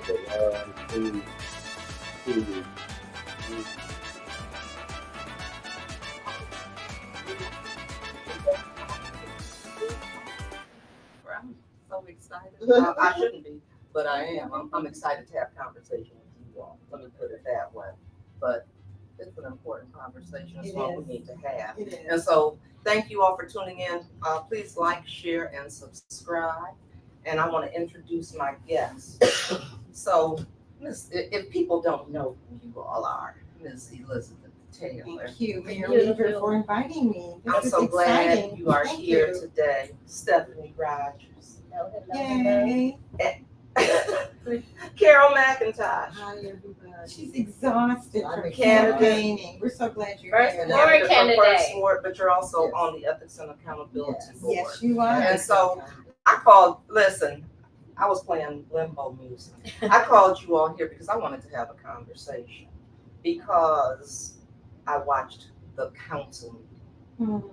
I'm so excited. I shouldn't be, but I am. I'm excited to have conversation with you all. Let me put it that way. But it's an important conversation. It's one we need to have. And so thank you all for tuning in. Please like, share, and subscribe. And I want to introduce my guest. So if people don't know who you all are, Ms. Elizabeth Taylor. Thank you, Mayor Weaver, for inviting me. I'm This so is glad exciting. you are Thank here you. today. Stephanie Rogers. Yay. Carol McIntosh. Hi, everybody. She's exhausted I'm from excited. campaigning. We're so glad you're First here. Lord Candidate for candidate. First Ward, but you're also Yes. on the Ethics and Accountability Board. Yes, you are. And so I called, listen, I was playing limbo music. I called you all here because I wanted to have a conversation because I watched the council meeting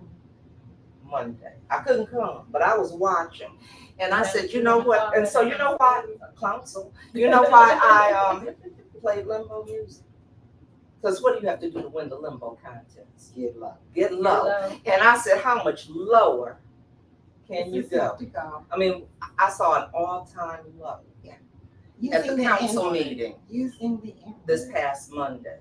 Monday. I couldn't come, but I was watching. And I said, you know what? And so you know why, council, you know why I played limbo music? Because what do you have to do to win the limbo contest? Get low. Get low. And I said, how much lower can you go? To go. I mean, I saw an all-time low at Using the council N-word. meeting Using the N-word. this past Monday.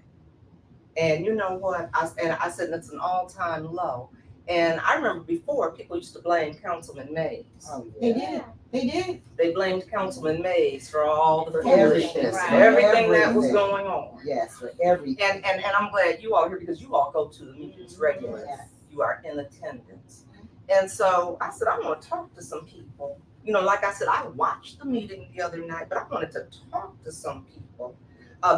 And you know what? I said it's an all-time low. And I remember before people used to blame Councilman Mays. Oh, They yeah. did. They did. They blamed Councilman Mays for all the For foolishness, everything. for everything that was Everything. going on. Yes, for everything. And I'm glad you all here because you all go to the meetings regularly. Yes. You are in attendance. And so I said, I want to talk to some people. You know, like I said, I watched the meeting the other night, but I wanted to talk to some people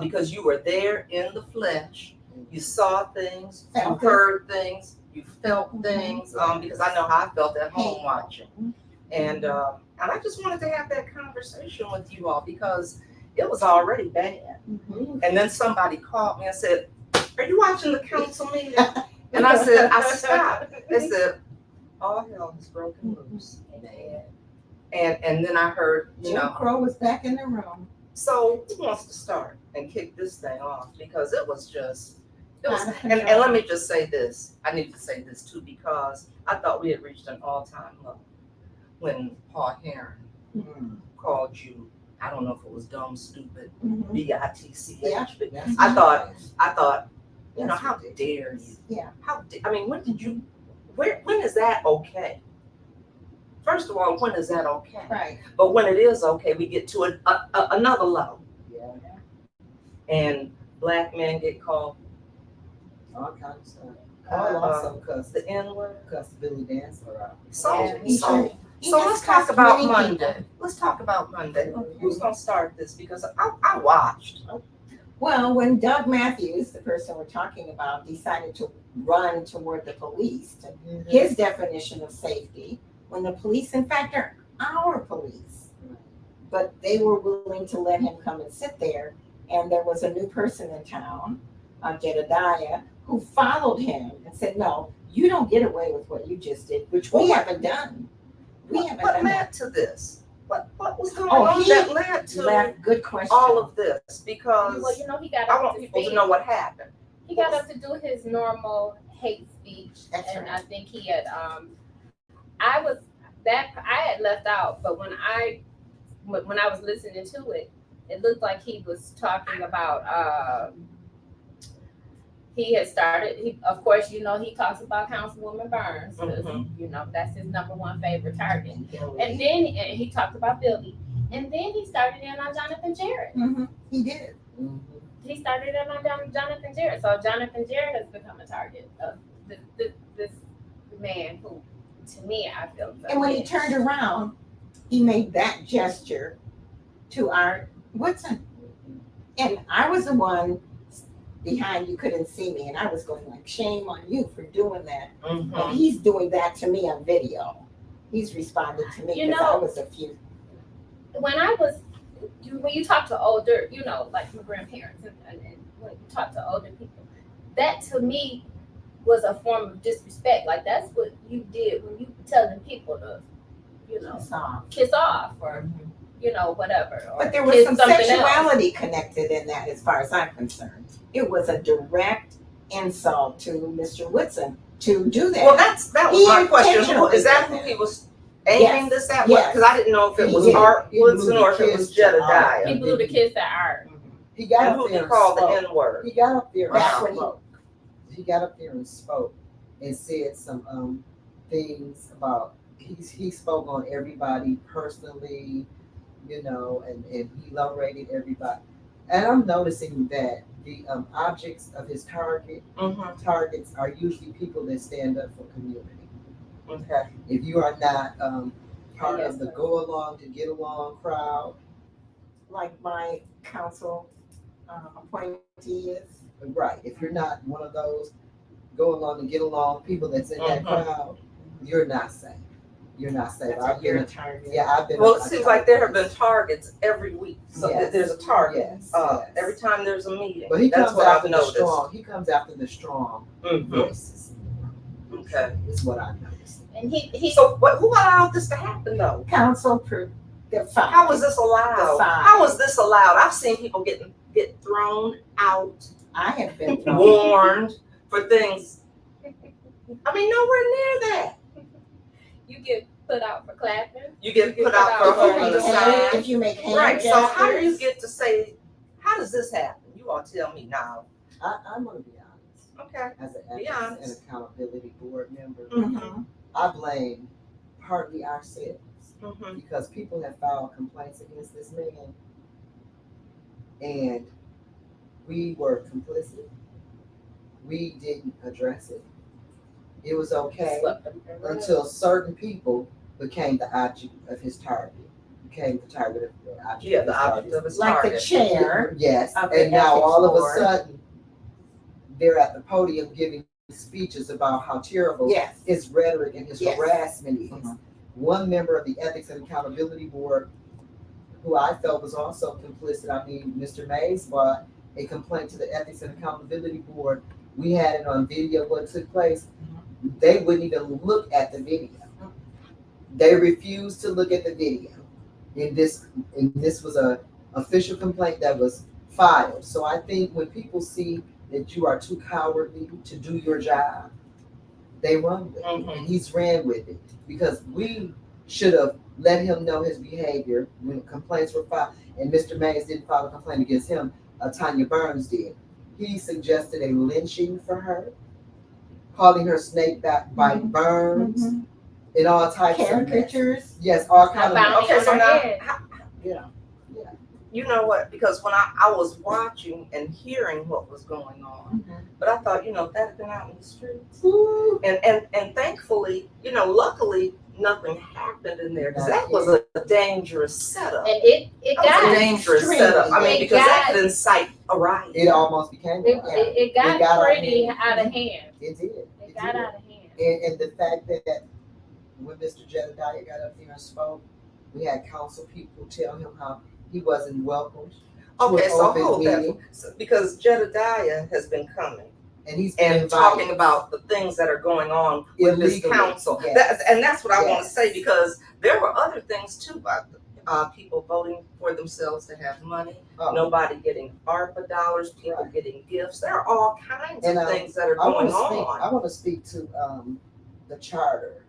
because you were there in the flesh. You saw things, you Felt it. heard things, you felt things, because I know how I felt at home Hey. watching. And I just wanted to have that conversation with you all because it was already bad. Mhm. And then somebody called me and said, are you watching the council meeting? And I said, I stopped. They said, all hell has broken loose. And then I heard, you Jim know, Crow was back in the room. so who wants to start and kick this thing off? Because it was just, Out of and control. let me just say this. I need to say this too, because I thought we had reached an all-time low when Paul Heron Mm. called you, I don't know if it was dumb, stupid, Mhm. B-I-T-C-H, Yeah. but That's I thought, you know, That's how ridiculous. dare you? Yeah. I mean, when did you, when is that okay? First of all, when is that okay? Right. But when it is okay, we get to another low. Yeah, And black men get called all kinds of stuff. Paul also cussed the N-word. Billy Dancer out. So, He so, should. He so has let's talk cussed about many Monday. people. Let's talk about Monday. Who's gonna start this? Because I watched. Well, when Doug Matthews, the person we're talking about, decided to run toward the police, to his definition of safety, when the police, in fact, are our police, but they were willing to let him come and sit there. And there was a new person in town, Jedediah, who followed him and said, no, you don't get away with what you just did, which we haven't done. We haven't What done that. led to this? What was going Oh, on he that led to Left, good question. all of this? Because Well, you know, he got I up want to people to speak. know what happened. He got up to do his normal hate speech, That's and right. I think he had. I had left out, but when I was listening to it, it looked like he was talking about. He had started. Of course, you know, he talks about Councilwoman Burns, 'cause, you know, that's his number one favorite target. And then he talked about Billy, and then he started in on Jonathan Jarrett. Mhm. He did. He started in on Jonathan Jarrett, so Jonathan Jarrett has become a target of this man who, to me, I feel. And when he turned around, he made that gesture to our Woodson. And I was the one behind, you couldn't see me, and I was going like, shame on you for doing that. And he's doing that to me on video. He's responded to me You because know, I was a few. when you talk to older, you know, like my grandparents, and when you talk to older people, that to me was a form of disrespect. Like that's what you did when you telling people to, you know, Song. kiss off or, whatever. Or But there was kiss some something else. sexuality connected in that, as far as I'm concerned. It was a direct insult to Mr. Woodson to do that. Well, that was He my question. intentionally Is that did who that. he was aiming Yes, this at? yes. Because I didn't know if it was He Art blew Woodson the or if it was kiss to Art. Jedediah. He blew the kiss at Art. He got And up who there he and called the spoke. N-word. He got up there and That's what spoke. He got up there and spoke and said some things about he spoke on everybody personally, and he low rated everybody. And I'm noticing that the objects of his targets are usually people that stand up for community. Okay. If you are not part Yes, of the sir. go along to get along crowd, Like my council appointee is. right? If you're not one of those go along to get along people that's in that crowd, you're not safe. You're not safe. That's I've your been, target. yeah, I've been. Well, a it seems like there have target. been targets every week. So Yes. there's a target. Yes, yes. Every time there's a meeting. But he That's comes what I've after the noticed. strong. He comes after the strong voices. Okay. Is what I've noticed. And he So who allowed this to happen though? Council the five. How was this allowed? Decide. How was this allowed? I've seen people get thrown out, I have been thrown. warned for things. I mean, nowhere near that. you get put out for clapping. You get put put out for out for holding the hand- sign. If you make hand Right. So how do you gestures. get to say, how does this happen? You all tell me now. I'm going to be honest. Okay. As an Be ethics honest. and accountability board member, Mhm. I blame partly ourselves Mm-hmm. because people have filed complaints against this man, and we were complicit. We didn't address it. It was okay Swept them. until certain people became the object of his target. Became the target of the object. Yeah, of the his object target. of his Like the target. chair. Yes, of the and now ethics all of a board. sudden, they're at the podium giving speeches about how terrible Yes. his rhetoric and his Yes. harassment is. Mhm. One member of the Ethics and Accountability Board, who I felt was also complicit, Mr. Mays brought a complaint to the Ethics and Accountability Board. We had it on video what took place. They wouldn't even look at the video. They refused to look at the video. And this was a official complaint that was filed. So I think when people see that you are too cowardly to do your job, they run with it. And he's ran with it because we should have let him know his behavior when complaints were filed. And Mr. Mays didn't file a complaint against him. Tanya Burns did. He suggested a lynching for her, calling her snake bite Burns, Mhm. and all types of mess. Caricatures. Yes, all kinds of Bounty Okay, on so her now, head. yeah. you know what? Because when I was watching and hearing what was going on, but I thought, that had been out in the streets. And thankfully, luckily nothing happened in there because that was a dangerous setup. And it That was a got dangerous extremely setup. I mean, It because that got- could incite a riot. It almost became it, a it, it got It got pretty out of out of hand. It did. It got out of hand. And the fact that when Mr. Jedediah got up there and spoke, we had council people tell him how he wasn't welcomed to Okay, an so open hold meeting, that because Jedediah has been coming and he's been and invited talking about the things that are going on with this illegally. council. Yes. And that's what I want to Yes. say because there were other things too about people voting for themselves to have money, nobody getting ARPA dollars, people Right. getting gifts. There are all kinds And, of things that are I want going to speak. on. I want to speak to the charter.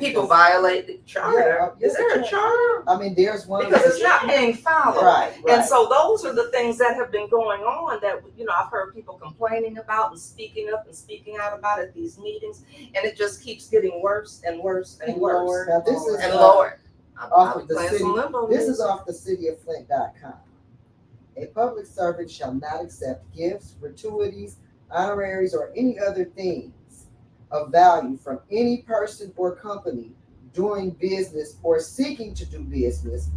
People violate the charter. Yeah, Is there a charter? I mean, there's one Because it's not being followed. right. And so those are the things that have been going on that, I've heard people complaining about and speaking up and speaking out about at these meetings. And it just keeps getting worse and worse and worse. Now this is And lower. off I'm of the playing city. some limbo This is music. off the cityoflint.com. A public servant shall not accept gifts, gratuities, honoraries, or any other things of value from any person or company doing business or seeking to do business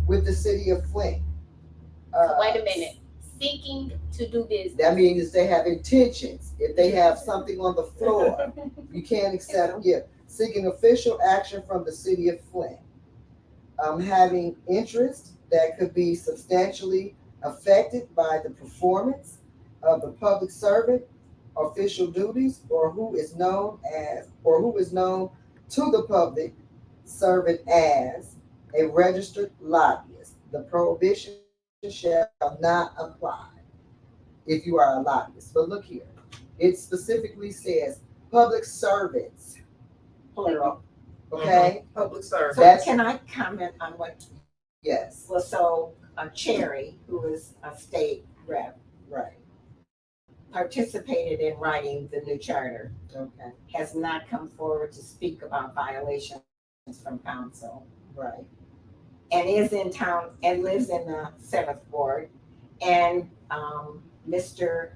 with the city of Flint. Wait a minute. Seeking to do business. That means they have intentions. If they have something on the floor, you can't accept gift. Seeking official action from the city of Flint. Having interest that could be substantially affected by the performance of the public servant, official duties, or who is known to the public servant as a registered lobbyist. The prohibition shall not apply if you are a lobbyist. But look here, it specifically says public servants, plural. Okay. Public service. So That's- can I comment on what, Yes. well, so Cherry, who is a state rep, Right. participated in writing the new charter, Okay. has not come forward to speak about violations from council, Right. and is in town and lives in the 7th Ward. And Mr.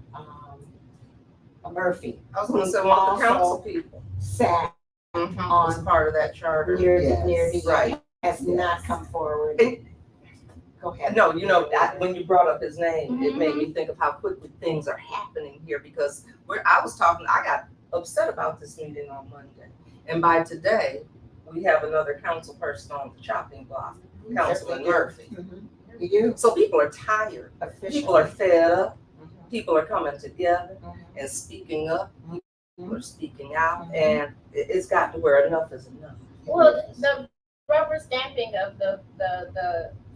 Murphy I was gonna say one of the council Also- people. sat Was part of that charter. near Yes. the Right. has not Yes. come forward. And- Go ahead. No, when you brought up his name, it made me think of how quickly things are happening here because I got upset about this meeting on Monday. And by today, we have another council person on the chopping block, Councilman Murphy. Mhm. You do So people are tired. officially. People are fed up. Mhm. People are coming together Mhm. and speaking up. People are speaking out. Mhm. And it's gotten to where enough is enough. Well, the rubber stamping of the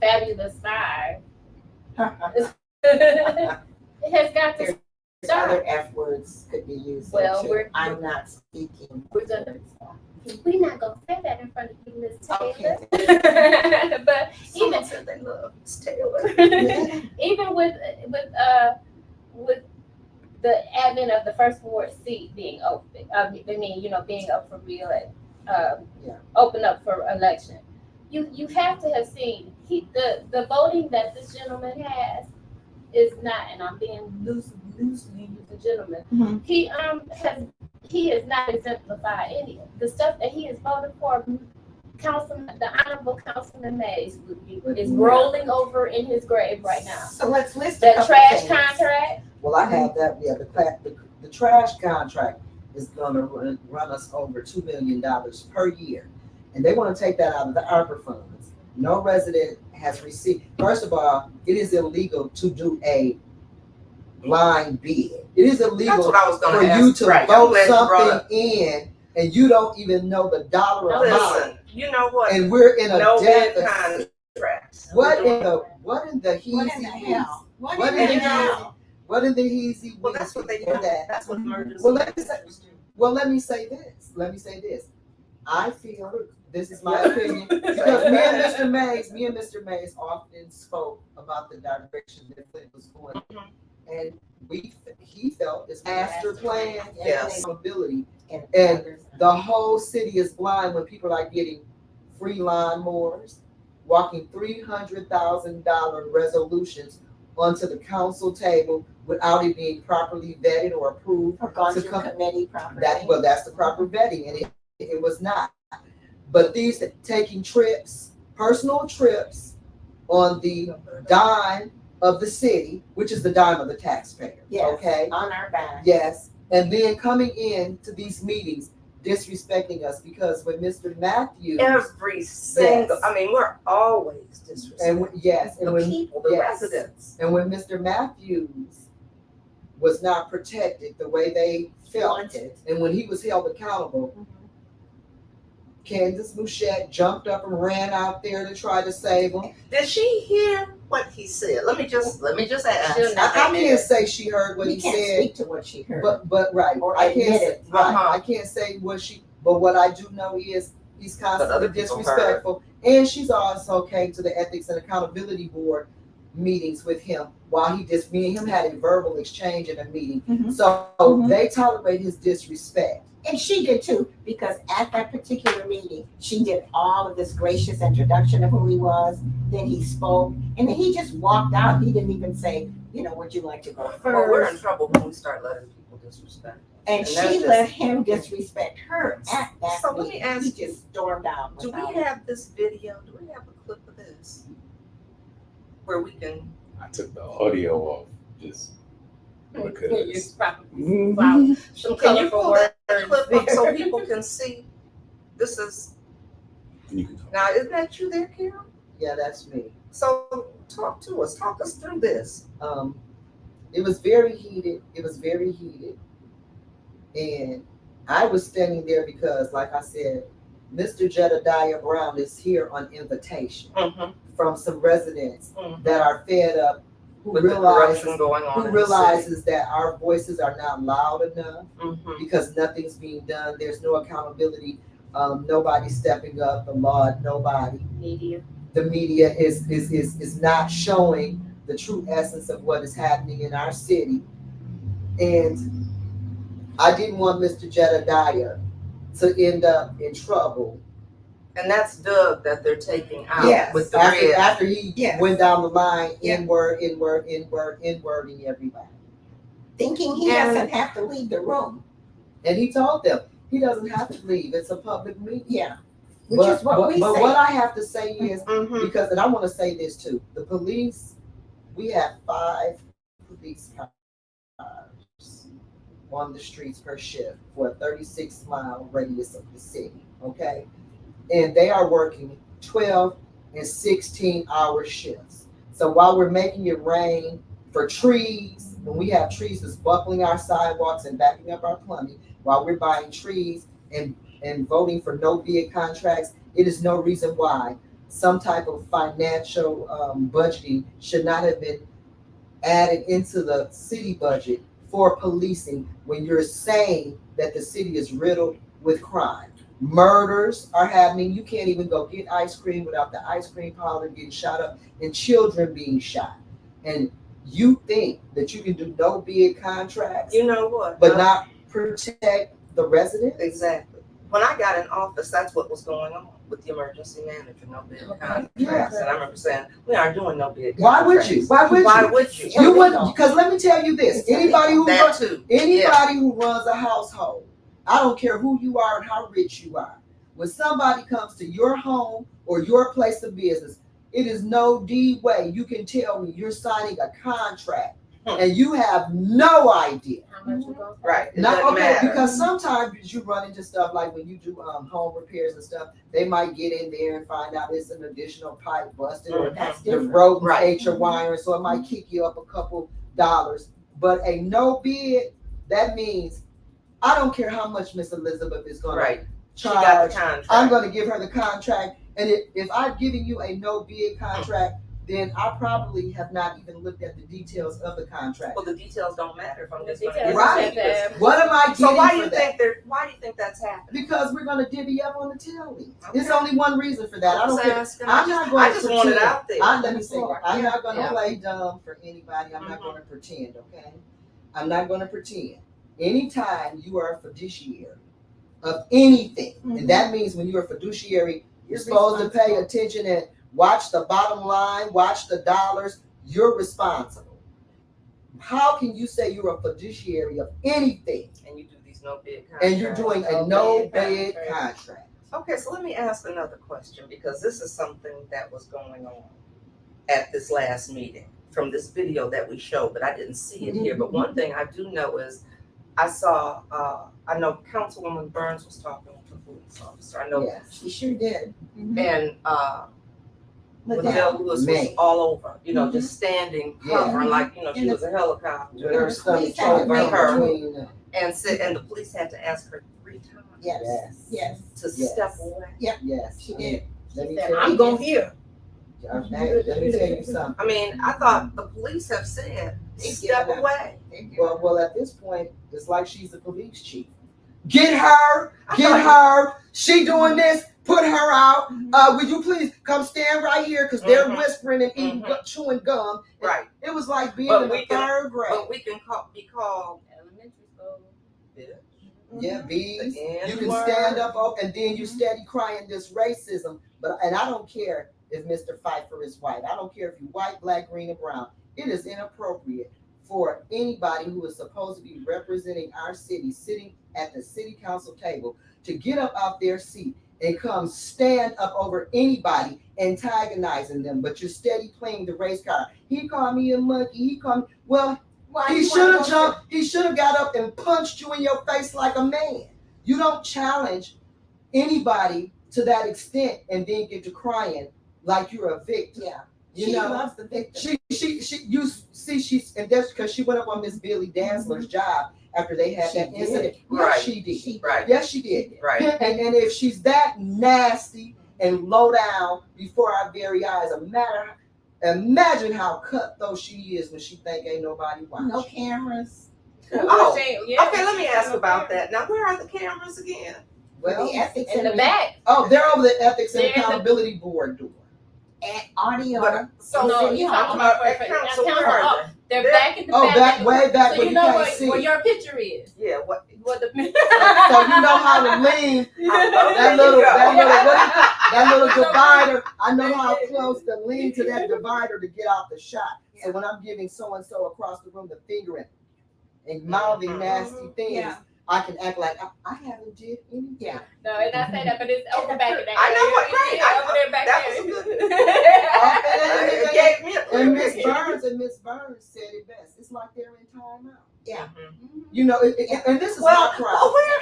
fabulous five, it has got to There's stop. other F words could be used. Well, there, too. I'm not speaking. We're not gonna say that in front of you, Miss Taylor. Okay. But Someone even said they love Miss Taylor. even with the advent of the first ward seat being open, being up for open up for election, you have to have seen the voting that this gentleman has is not, and I'm being loosely using gentleman. Mhm. He has not exemplified any of the stuff that he has voted for. The Honorable Councilman Mays is rolling over in his grave right now. So let's list a The couple trash things. contract, Well, I have that. Yeah, the trash contract is going to run us over $2 million per year, and they want to take that out of the ARPA funds. No resident has received. First of all, it is illegal to do a blind bid. It is That's illegal what I was for gonna ask. you to Right, I'm vote glad you brought something in and you don't even know the dollar amount, Listen, you know what? and we're in a No bid deficit. contracts. What in the What in the heezy hell? What What in in the the hell? What in the heezy Well, that's what they do. for that? That's what emergency. Well, let me say- Well, let me say this. I feel, this is my opinion, because me and Mr. Mays often spoke about the direction that Flint was going, and he felt this master plan and Yes. mobility. And And the whole city is blind when people are getting free lawnmowers, walking $300,000 resolutions onto the council table without it being properly vetted or approved. or gone to through come- committee properly. That's the proper vetting, and it was not. But these taking trips, personal trips on the dime of the city, which is the dime of the taxpayer, Yes. okay? On our back. Yes, and then coming in to these meetings, disrespecting us, because when Mr. Matthews, Every single, Yes. I mean, we're always and disrespecting and the when people, the yes. residents. And when Mr. Matthews was not protected the way they felt, Wanted. and when he was held accountable, Mhm. Candace Mouchette jumped up and ran out there to try to save him. Did she hear what he said? Let me just ask. She'll never I can't say she heard what We he can't said, speak to what she heard. but right, Or I can't admit say, it. right, Uh-huh. I can't say what she. But what I do know is he's constantly other people disrespectful, and she's also came to the Ethics and Accountability Board meetings with him while me and him had a verbal exchange in a meeting. Mhm. So Mhm. they tolerate his disrespect. And she did too, because at that particular meeting, she did all of this gracious introduction of who he was. Then he spoke, and then he just walked out. He didn't even say, would you like to go Well, we're in first? trouble when we start letting people disrespect. And and she that's just- let him disrespect her at that So let me meeting. ask He you, just stormed out. Do we without- have this video? Do we have a clip of this? Where we can, I took the audio off just because. it's probably Mhm. some can you colorful pull that words clip up so there. people can see? This is, You can talk. now isn't that you there, Carol? Yeah, that's me. So talk to us, talk us through this. It was very heated. And I was standing there because, like I said, Mr. Jedediah Brown is here on invitation Mhm. from some residents Mhm. that are fed up, who With the corruption realizes going on who in the city. realizes that our voices are not loud enough Mhm. because nothing's being done. There's no accountability. Nobody's stepping up. The law, nobody. Media. The media is not showing the true essence of what is happening in our city. And I didn't want Mr. Jedediah to end up in trouble And that's Doug that they're taking out Yes. with the after red. after he Yes. went down the line, Yeah. inwarding everybody. Thinking he And- doesn't have to leave the room. And he told them he doesn't have to leave. It's a public meeting. Yeah. Which is what we but say. what I have to say is, Mhm. because, and I want to say this too, the police, we have 5 police cars on the streets per shift for a 36-mile radius of the city, okay? And they are working 12 and 16-hour shifts. So while we're making it rain for trees, when we have trees that's buckling our sidewalks and backing up our plumbing, while we're buying trees and voting for no bid contracts, it is no reason why some type of financial budgeting should not have been added into the city budget for policing when you're saying that the city is riddled with crime. Murders are happening. You can't even go get ice cream without the ice cream parlor getting shot up and children being shot. And you think that you can do no bid contracts, You know what? but not protect the residents? Exactly. When I got in office, that's what was going on with the emergency manager, no bid contracts. Yes. And I remember saying, we aren't doing no bid Why contracts. would you? Why would Why you? would you? You wouldn't, because let me tell you this: It's anybody who That runs, too. anybody who runs a household, I don't care who you are and how rich you are. When somebody comes to your home or your place of business, it is no D way you can tell me you're signing a contract and you have no idea. How much you go? Right. It Not doesn't okay, matter. because sometimes you run into stuff like when you do home repairs and stuff, they might get in there and find out it's an additional pipe busted or That's the different. rodent Right. ate your wiring, so it might kick you up a couple dollars. But a no bid, that means I don't care how much Miss Elizabeth is going Right. to She got charge. the contract. I'm going to give her the contract, and if I've given you a no bid contract, then I probably have not even looked at the details of the contract. Well, the details don't matter if I'm just The going to details give Right. you this. What am I getting So why do for you that? think they're? Why do you think that's happening? Because we're going to divvy up on the tail leaves. Okay. It's only one reason for that. I don't care. Asking. I'm not going I to just pretend. want it out there. Let me say that. I'm not going to Yeah. play dumb for anybody. I'm not Mhm. going to pretend, okay? I'm not going to pretend. Anytime you are a fiduciary of anything, and that means when you're a fiduciary, you're supposed to pay attention and watch the bottom line, watch the dollars. You're responsible. How can you say you're a fiduciary of anything And you do these no bid contracts. and you're doing a no bid contract? Okay, so let me ask another question, because this is something that was going on at this last meeting from this video that we showed, but I didn't see it here. But one thing I do know is I saw, I know Councilwoman Burns was talking to a police officer. I know, Yes. She sure did. and Liddell. Liddell Lewis was May. all over, just standing, Yeah. covering like, she And was a helicopter. With her stomach police had to over make her between them. And the police had to ask her 3 times Yes. Yes. Yes. to Yes. step away. Yes. She did. Let me She said, tell "I'm you. going here." Hey, let me tell you something. I mean, I thought the police have said, step Yeah. away. Well, at this point, it's like she's the police chief. Get her, get her. She doing this. Put her out. Would you please come stand right here? Because they're Mhm. whispering and eating, Mhm. chewing gum. Right. It was like being But in we the can- third grade. But we can be called Elementary school. Yeah, bees. The You can N-word. stand up, and then you steady crying this racism. And I don't care if Mr. Pfeiffer is white. I don't care if you're white, black, green, or brown. It is inappropriate for anybody who is supposed to be representing our city, sitting at the city council table, to get up out their seat and come stand up over anybody, antagonizing them. But you're steady playing the race card. He called me a monkey. He called me. Well, he should have jumped. He should have got up and punched you in your face like a man. You don't challenge anybody to that extent and then get to crying like you're a victim. Yeah. You She know, loves the victim. you see, she's, and that's because she went up on Miss Billy Dansler's job after they had She that did. incident. Right. Yes, she did. She did. Right. Yes, she did. Right. And if she's that nasty and low down before our very eyes, imagine how cutthroat she is when she think ain't nobody watching. No cameras. Oh, Yeah, okay, let me ask about that. Now, where are the cameras again? Well, The ethics In the and back. oh, they're over the Ethics and They're in the- Accountability Board door. and audio. But, so, No, City you Hall. talking about at for council, council. where are Oh, they? they're back in the Oh, back. back way back So where you you know can't see. where your picture is. Yeah, what? What the So you know how to lean that There you little, go. that little divider. I know how close to lean to that divider to get out the shot. So when I'm giving so and so across the room the fingering and mouthing nasty things, Yeah. I can act like I haven't did anything. Yeah. No, and I say that, but it's over back in that I know what, area. right. Yeah, I over there back that there. was a It gave me a clue. And Miss Burns said it best. It's like they're in timeout. Yeah. Mhm. You know, and this is Well, my crowd. well, where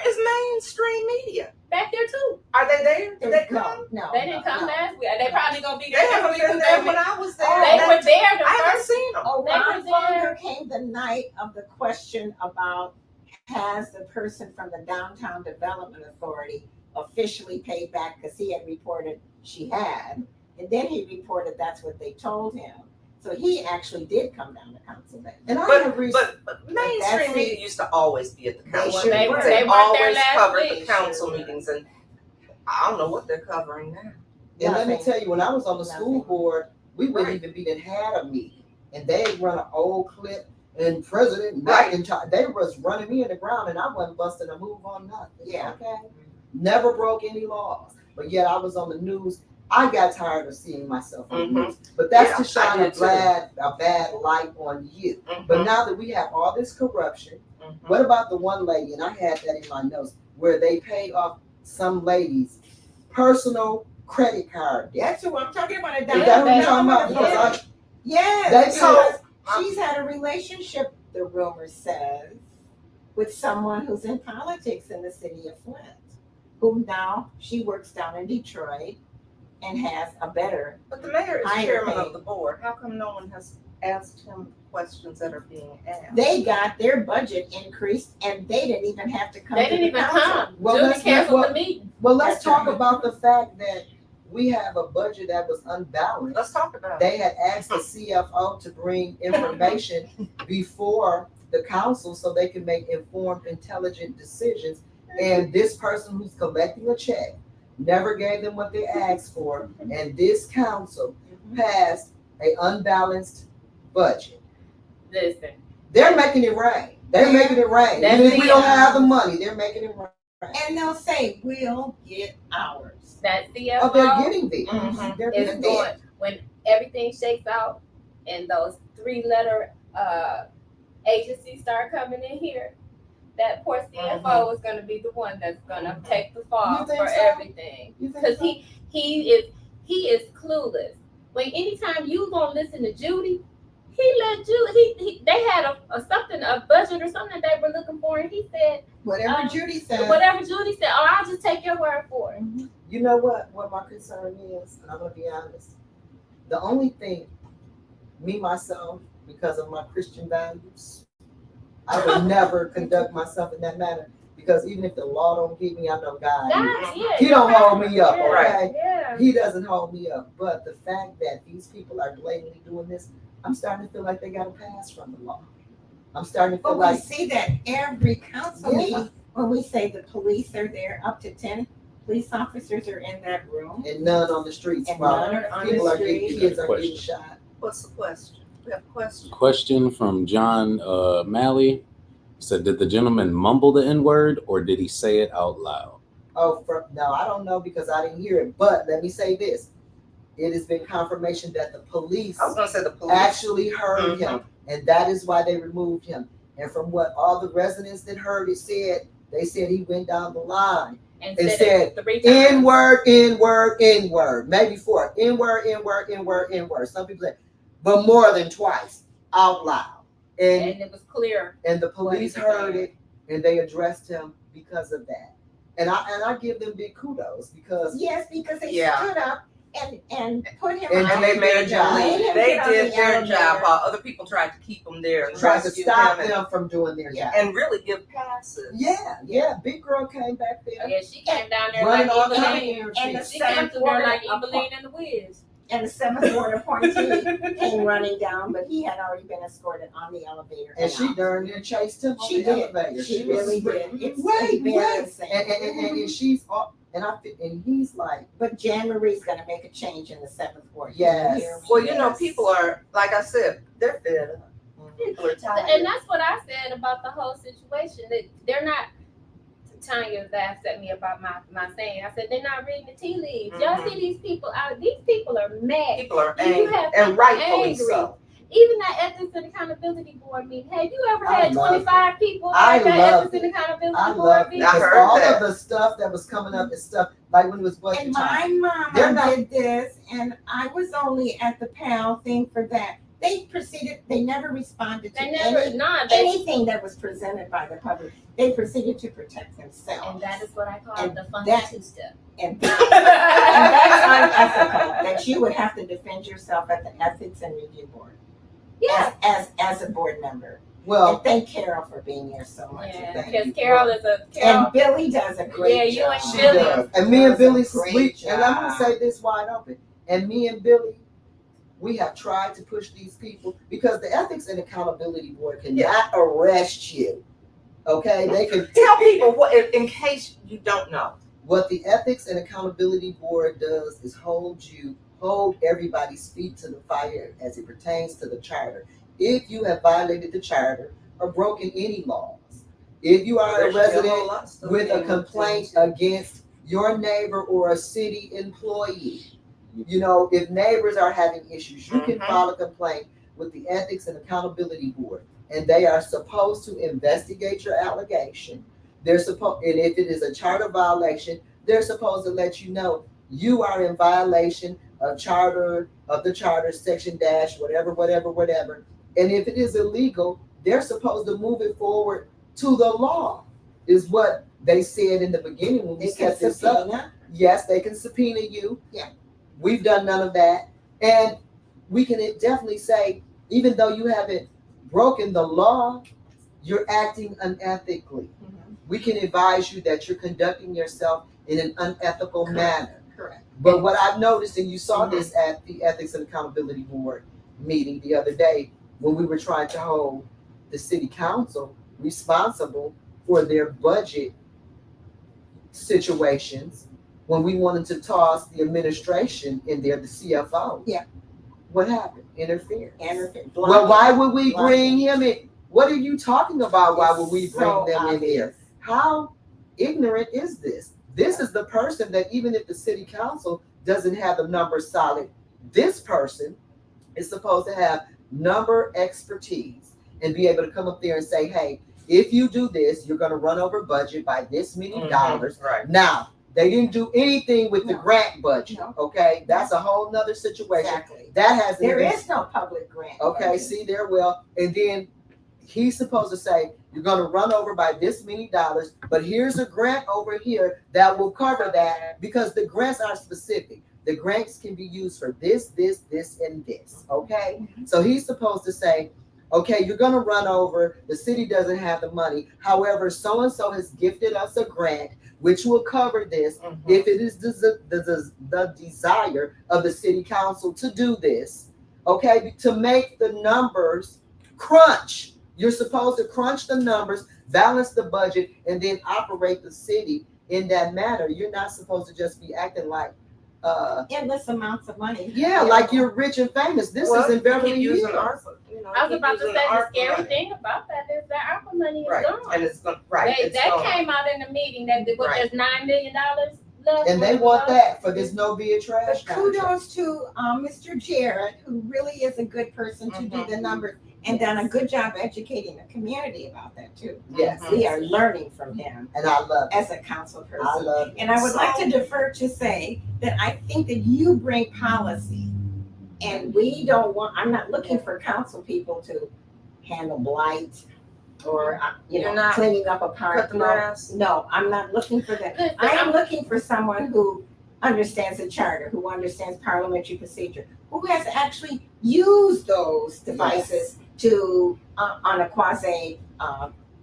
is mainstream media? Back there too. Are they there? Did they come? No. They didn't come no. last week. They probably gonna be They there. haven't been there when I was there. They were there the I haven't first. seen them. Oh, They my were there. father came the night of the question about has the person from the Downtown Development Authority officially paid back, because he had reported she had, and then he reported that's what they told him. So he actually did come down to council that And I have But, reason. but mainstream media used to always be at the council sure meetings. were. They They weren't there always last covered week. the council Sure were. meetings, and I don't know what they're covering now. And let me Nothing. tell you, when I was on the school Nothing. board, we wouldn't Right. even be that had a meeting. And they run an old clip, and President Right. McIntosh, they was running me in the ground, and I wasn't busting a move on nothing. Yeah. Okay. Never broke any laws. But yet I was on the news. I got tired of seeing myself on the Mhm. news. But that's Yeah, to shine I a did too. bad light on you. But now that we have all this corruption, Mhm. what about the one lady, and I had that in my notes, where they paid off some lady's personal credit card debt? That's who I'm talking about. Is that what you're talking about? Because Yes. They because so- she's had a relationship, the rumor says, with someone who's in politics in the city of Flint, who now she works down in Detroit and has a better. But the mayor is Higher chairman pay. of the board. How come no one has asked him questions that are being asked? They got their budget increased and they didn't even have to come They to didn't the even council. come. Well, Judy let's- canceled well- the meeting. well, let's That's talk right. about the fact that we have a budget that was unbalanced. Let's talk about it. They had asked the CFO to bring information before the council so they can make informed, intelligent decisions. And this person who's collecting a check never gave them what they asked for, and this council passed a unbalanced budget. Listen, They're making it rain. They're making it rain. That's Even if we it. don't have the money, they're making it rain. And they'll say, we'll get ours. that Oh, they're CFO getting there. Mhm. They're is getting there. going, when everything shakes out and those 3-letter agencies start coming in here, that poor CFO is gonna be the one that's gonna take the fall You think for so? everything. You think Cause so? he is clueless. When anytime you gonna listen to Judy, they had a budget or something that they were looking for, and he said, Whatever Judy said. whatever Judy said, oh, I'll just take your word for it. You know what my concern is, and I'm gonna be honest. The only thing, me myself, because of my Christian values, I would never conduct myself in that manner. Because even if the law don't get me, I know God. God, yeah, He don't hold me up, yeah, okay? Yeah. He doesn't hold me up. But the fact that these people are blatantly doing this, I'm starting to feel like they got a pass from the law. I'm starting to feel But we like see that every council Yeah. meeting, when we say the police are there, up to 10 police officers are in that room. and none on the streets. And While none are on people the are getting, street. kids are Question. getting shot. What's the question? We have a question. Question from John Malley. He said, did the gentleman mumble the N-word or did he say it out loud? Oh, no, I don't know because I didn't hear it. But let me say this. It has been confirmation that the police I was gonna say the police. actually heard Mhm. him, and that is why they removed him. And from what all the residents that heard it said, they said he went down the line And and said said, it 3 times. N-word, N-word, N-word, maybe 4, N-word, N-word, N-word, N-word. Some people say, but more than twice, out loud. And And it was clear. the police What he heard said. it, and they addressed him because of that. And I give them big kudos because Yes, because they Yeah. stood up and put him And on they the made him job. leave. Made him They get on did the their elevator. job while other people tried to keep him there and Tried to rescue stop him them from doing their job. and really give passes. Yeah, big girl came back there. Yeah, she came down there Running like on the Evelyn. And the She came seventh through there ward like appoint- Evelyn and the Wiz. and the 7th ward appointee came running down, but he had already been escorted on the elevator. And she out. darn near chased him on She the did. elevator. She was really did. It's wait. embarrassing. And she's all, and he's like, But Jan Marie's gonna make a change in the 7th ward. Can Yes. you hear me? Well, you know, Yes. people are, like I said, they're fed up. People are tired. And that's what I said about the whole situation. That they're not. Tanya laughed at me about my saying. I said they're not reading the tea leaves. Y'all see these people out. These people are mad. People are You angry, have and people rightfully angry. so. Even that ethics and accountability board meeting. Have you ever I had loved 25 people I at that loved ethics and accountability I board love it. meeting? I Because heard all that. of the stuff that was coming up and stuff, like when it was budget And time. my They're mama not- did this, and I was only at the PAL thing for that. They never responded to They never, anything that was presented by the public. They proceeded to protect themselves. and that is what I call And the funky that- two-step. And that's unethical, that you would have to defend yourself at the Ethics and Review Board Yeah, as a board member. Well, And thank Carol for being here so much. yeah, thank because you. Carol is a Carol. And Billy does a great Yeah, you job. and she Billy. does. And me and Does a Billy great sleep. And I'm gonna job. say this wide open. And me and Billy, we have tried to push these people because the Ethics and Accountability Board cannot arrest you. Okay, they can. Tell people what, in case you don't know. What the Ethics and Accountability Board does is hold everybody's feet to the fire as it pertains to the charter. If you have violated the charter or broken any laws, if you are a There's still resident lot of stuff with a being complaint looked into. against your neighbor or a city employee, you know, if neighbors are having issues, you can Mhm. file a complaint with the Ethics and Accountability Board, and they are supposed to investigate your allegation. They're supposed, and if it is a charter violation, they're supposed to let you know you are in violation of the charter section dash whatever. And if it is illegal, they're supposed to move it forward to the law, is what they said in the beginning when we They can set this up. subpoena. Yes, they can subpoena you. Yeah. We've done none of that. And we can definitely say, even though you haven't broken the law, you're acting unethically. Mhm. We can advise you that you're conducting yourself in an unethical Correct. manner. Correct. But what I've noticed, and you saw Mhm. this at the Ethics and Accountability Board meeting the other day, when we were trying to hold the city council responsible for their budget situations, when we wanted to toss the administration in there, the CFO. Yeah. What happened? Interference. Blocking. Well, why would we Blocking. bring him in? What are you talking about? Why would we It's bring so them in obvious. here? How ignorant is this? This is the person that even if the city council doesn't have the numbers solid, this person is supposed to have number expertise and be able to come up there and say, hey, if you do this, you're going to run over budget by this many Mhm. dollars. Right. Now, they didn't do anything with the No. grant budget, No. okay? That's a whole nother situation. Exactly. That hasn't There even- is no public grant. Okay, budget. see there, well, and then he's supposed to say, you're gonna run over by this many dollars, but here's a grant over here that will cover that, because the grants are specific. The grants can be used for this, and this, okay? So he's supposed to say, okay, you're gonna run over, the city doesn't have the money, however, so-and-so has gifted us a grant, which will cover this, Mhm. if it is the desire of the city council to do this, okay, to make the numbers crunch. You're supposed to crunch the numbers, balance the budget, and then operate the city in that manner. You're not supposed to just be acting like, Endless amounts of money. yeah, like you're rich and famous. This Well, isn't Beverly keep using Hills. ARPA, you know, I was keep about to using say the ARPA scary money. thing about that is that ARPA money is Right, gone. and it's gonna, right, it's That gone. came out in the meeting that Right. there's $9 million left. And they want that for this no be a But trash contract. kudos to Mr. Jarrett, who really is a good person to do the numbers and done a good job educating the community about that too. Yes, We are learning from him and I love it. as a council I person. love it. And I would like to defer to say that I think that you bring policy. And we don't want, I'm not looking for council people to handle blight or, You're not cleaning up a Cut park. the No, grass. no, I'm not looking for that. Listen, I am looking for someone who understands the charter, who understands parliamentary procedure, who has actually used those devices to on a quasi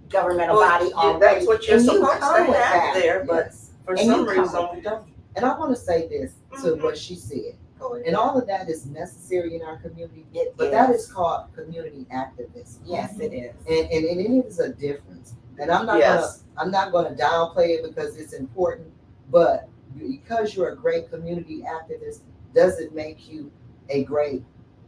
governmental body already. That's what you're And you supposed come to with have that. there, but Yes. for And some you come reason with we don't. And I want to say this to Mhm. what she said. Go ahead. And all of that is necessary in our community, It but that is called community activism. Yes, it is. And it is a difference. And Yes. I'm not gonna downplay it because it's important, but because you're a great community activist doesn't make you a great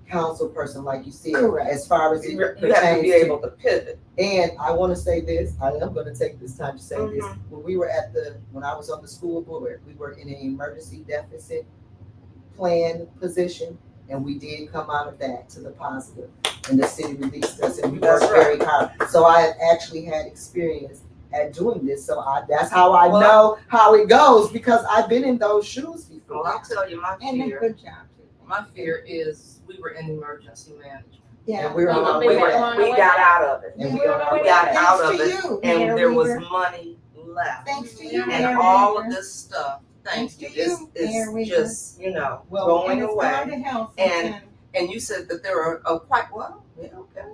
council person, like you said, Correct. as far as it You have to pertains be able to pivot. And I want to say this. I am going to take this time to say this. Mhm. When I was on the school board, we were in an emergency deficit plan position, and we did come out of that to the positive. And the city released us, and we That's worked right. very hard. So I have actually had experience at doing this. So that's how I Well, know how it goes, because I've been in those shoes Well, before. I'll tell you my And a fear. good job too. My fear is we were in emergency management. Yeah. And we're You on gonna our be way right back. on. We got out of it. And We we on our We way got back. out Thanks of to it, you, and Mayor there was Weaver. money left. Thanks to you, Yeah. Mayor And all of Weaver. this stuff, Thanks thank to you, you, Mayor is Weaver. just, Well, going And it's gone away. to hell And- since then. And you said that there are quite, well, yeah, okay,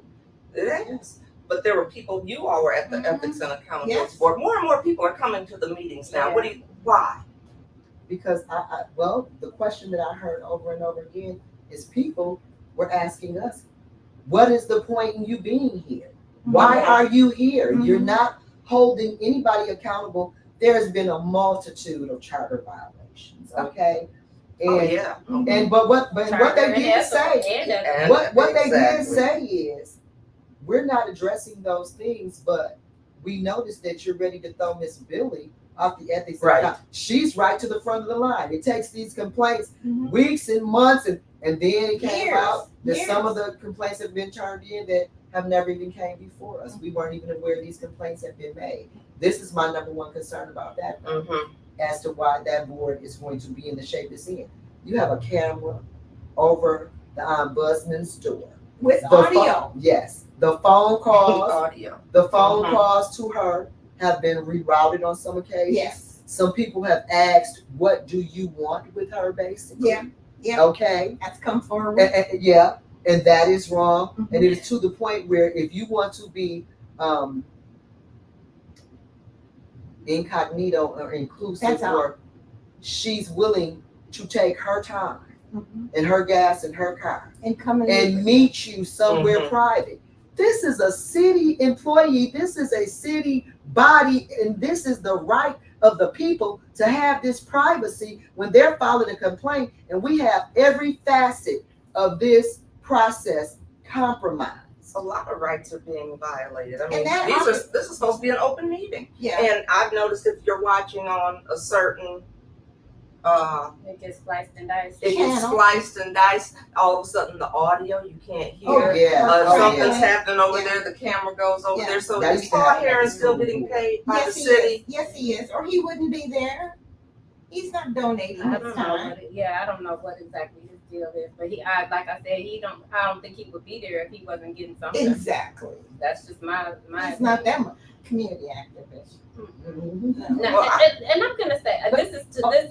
it is. But there were people, you all were at the Mhm. Ethics and Accountability Yes. Board. More and more people are coming to the meetings now. Yeah. Why? Because the question that I heard over and over again is people were asking us, what is the point in you being here? Why Mhm. are you here? You're Mhm. not holding anybody accountable. There's been a multitude of charter violations, okay? Oh, And yeah. but what they did say, And- what they did exactly. say is, we're not addressing those things, but we noticed that you're ready to throw Miss Billy off the ethics. Right. She's right to the front of the line. It takes these complaints Mhm. weeks and months, and then it came Years. out that some of Years. the complaints have been turned in that have never even came before us. We weren't even aware these complaints have been made. This is my number one concern about that, Mhm. as to why that board is going to be in the shape it's in. You have a camera over the ombudsman's door. With The audio. yes, the phone calls, Audio. the phone Mhm. calls to her have been rerouted on some occasions. Yes. Some people have asked, "What do you want with her?" Basically. Yeah. Yeah. Okay. That's come forward. Yeah, and that is wrong. Mhm. And it is to the point where if you want to be incognito or inclusive, That's all. or she's willing to take her time Mhm. and her gas and her car And come and meet you somewhere Mhm. private. This is a city employee. This is a city body, and this is the right of the people to have this privacy when they're filing a complaint, and we have every facet of this process compromised. A lot of rights are being violated. I mean, And that this is supposed to be an open meeting. Yeah. And I've noticed if you're watching on a certain, It gets sliced and diced. it gets Channel. spliced and diced, all of a sudden the audio you can't hear. Oh yeah. If Oh, something's yeah. happening over Yeah. there, the camera goes over Yeah. there. So That is used to Paul happen at Heron the still school getting board. paid by Yes, the he city? is. Yes, he is. Or he wouldn't be there. He's not donating I his don't know time. I don't know what exactly his deal is, but like I said, I don't think he would be there if he wasn't getting something. Exactly. That's just my. He's not that much community activist. Mhm. No, Well, and I'm gonna say this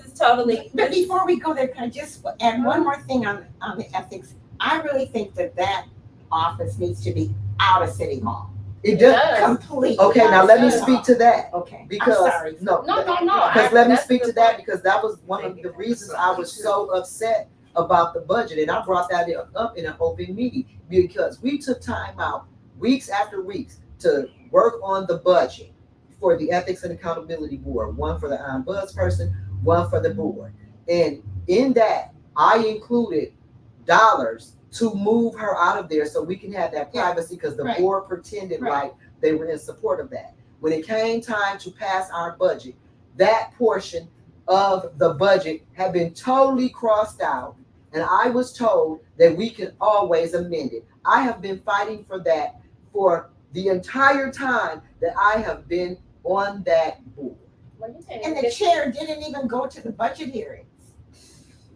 is totally. But before we go there, can I just add one more thing on the ethics? I really think that office needs to be out of City Hall. It does. Completely. Okay, out now of let me City speak Hall. to that. Okay. Because I'm sorry. no, No. because let me That's speak the to that, point. because that was one of the reasons I was so upset about the budget, and I brought that up in an open meeting, because we took time out weeks after weeks to work on the budget for the Ethics and Accountability Board, one for the ombudsperson, one for the board, and in that I included dollars to move her out of there so we can have that Yeah. privacy, because the Right. board pretended Right. like they were in support of that. When it came time to pass our budget, that portion of the budget had been totally crossed out, and I was told that we can always amend it. I have been fighting for that for the entire time that I have been on that board. And the chair didn't even go to the budget hearings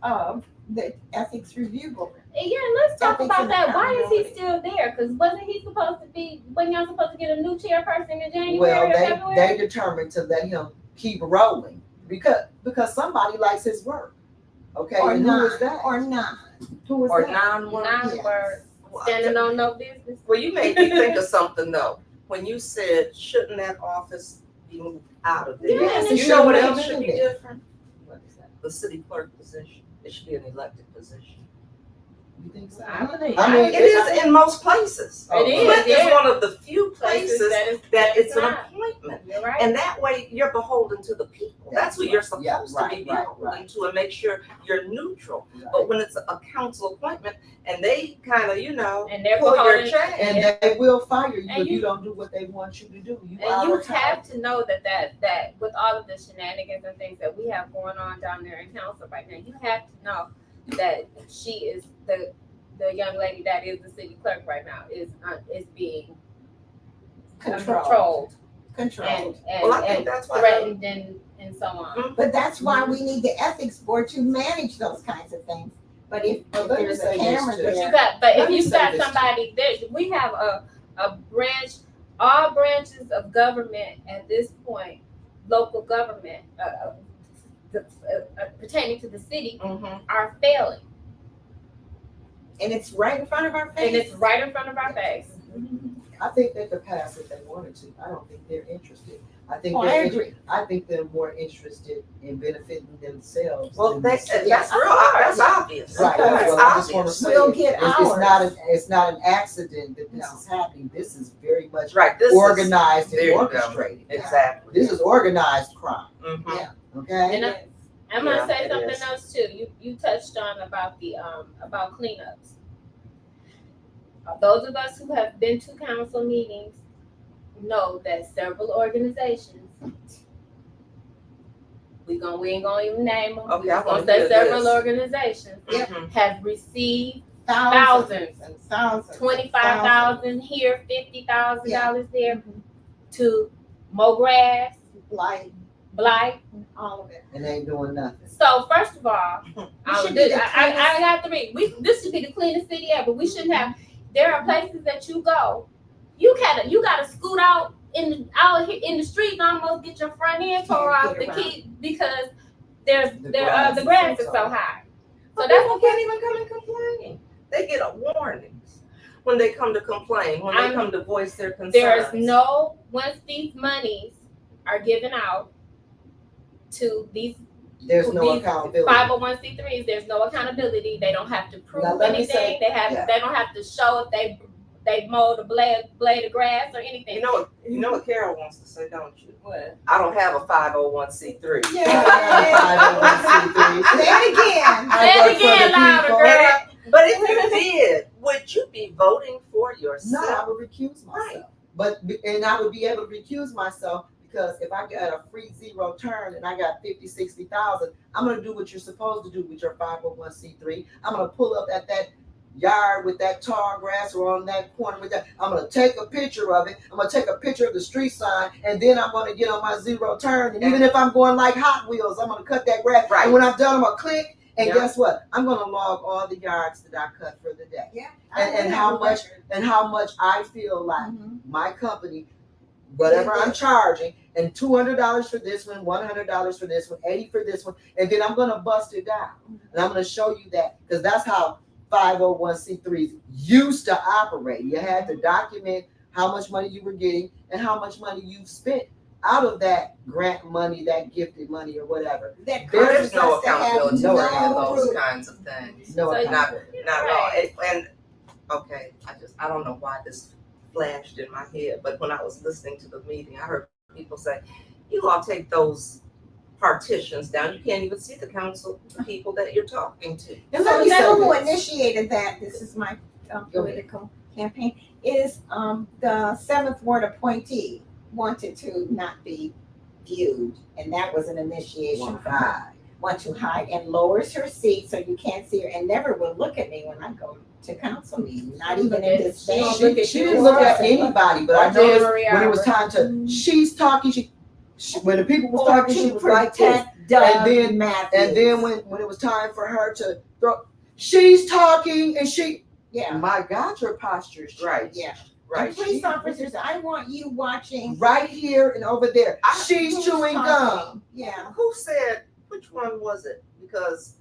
of the ethics review board. Yeah, let's talk Ethics about and that. Why is he accountability. still there? Because wasn't he supposed to be? When y'all supposed to get a new chairperson in January Well, or February? they determined to let him keep rolling because somebody likes his work. Okay, Or and who is that? or not. Who is Or that? non-work. Non-word, standing on no business. Well, you made me think of something though. When you said, shouldn't that office be moved out of there? Yes, it You know should what be else should be eliminated. different? What is that? The city clerk position. It should be an elected position. You think so? I believe. I mean, It is in most places. Oh, It is, Flint yeah. is one of the few places that it's an not. appointment. You're right. And that way you're beholden to the people. That's who you're supposed Yeah, to be right, beholden to and make sure you're neutral. Right. But when it's a council appointment and they kind of, And they're pull your beholden- chain. And they will fire you And if you you- don't do what they want you to do. And out you of time. have to know that with all of the shenanigans and things that we have going on down there in council right now, you have to know that she is the young lady that is the city clerk right now is being controlled Controlled. Well, I think and that's why. threatened and so on. But that's why we need the ethics board to manage those kinds of things. But if Well, let me there's say a this camera too. But there, but Let if me you say got this somebody there, we have a branch, all branches of government at this point, local government, pertaining to the city, Mhm. are failing, and it's right in front of our face. and it's right in front of our face. I think they could pass if they wanted to. I don't think they're interested. I think Oh, I agree. I think they're more interested in benefiting themselves. Well, than that's the city. that's real. That's obvious. Right. That's Well, I just want to obvious. say We'll get it's not an accident that this No. is happening. This is very much Right. This organized there and you go. orchestrated. Exactly. This is organized crime. Mhm. Yeah. Okay. And I'm gonna Yeah, say it something is. else too. You touched on about the about cleanups. Those of us who have been to council meetings know that several organizations, we ain't gonna even name them. Okay, We're I just gonna wanna say hear several this. organizations Mhm. have received thousands and thousands. 25,000 here, $50,000 there Mhm. to mow grass, Like blight. all of it. And they ain't doing nothing. So first of all, should be the I got three. This should be the cleanest city ever. We shouldn't have. There are places that you go, you gotta scoot out out here in the street and almost get your front end tore Can't off get the around. key because the grass grass is is so so tall. high. So So that's people can't even come and complain. They get a warnings when they come to complain, when they come to voice their concerns. there's no once these monies are given out to these There's no these accountability. 501c3s, there's no accountability. They don't have to prove Now, let me anything. say- They don't have to show if they mowed a blade of grass or anything. You know what Carol wants to say, don't you? What? I don't have a 501c3. Say it again. I Say work it for again the louder, people. girl. But if you did, would you be voting for No, yourself? I would recuse myself. And I would be able to recuse myself because if I got a free zero turn and I got 50, 60,000, I'm going to do what you're supposed to do with your 501c3. I'm going to pull up at that yard with that tall grass or on that corner with that. I'm going to take a picture of it. I'm going to take a picture of the street sign and then I'm going to get on my zero turn. And even if I'm going like Hot Wheels, I'm going to cut that grass. Right. And when I'm done, I'm going to click. And Yeah. guess what? I'm going to log all the yards that I cut for the day. Yeah. And how much I feel like Mhm. my company, whatever I'm charging, and $200 for this one, $100 for this one, $80 for this one, and then I'm gonna bust it down, and I'm gonna show you that because that's how 501c3s used to operate. You had to document how much money you were getting and how much money you've spent out of that grant money, that gifted money, or whatever. That There's causes no us to have accountability no for any of no those proof. kinds of things. No, So Not accountability. at all. And okay, I don't know why this flashed in my head, but when I was listening to the meeting, I heard people say, "You all take those partitions down. You can't even see the council people that you're talking to." And Let so me you say know who this. initiated that? This is my Go ahead. political campaign. Is the 7th Ward appointee wanted to not be viewed, and that was an initiation for her. Want to hide and lowers her seat so you can't see her, and never will look at me when I go to council meetings. Not even in this She don't stage. look at She you didn't look at or- anybody, but I or noticed January when it was hour. time to, she's talking, she when the people was Or talking, she to was like this. protect Doug And then- Matthews. And then when it was time for her to throw, she's talking and she, yeah, my God, your posture is Right. yeah. Right. And police officers, I want you watching. Right here and over there. She's who's chewing gum. talking. Yeah. Who said, which one was it? Because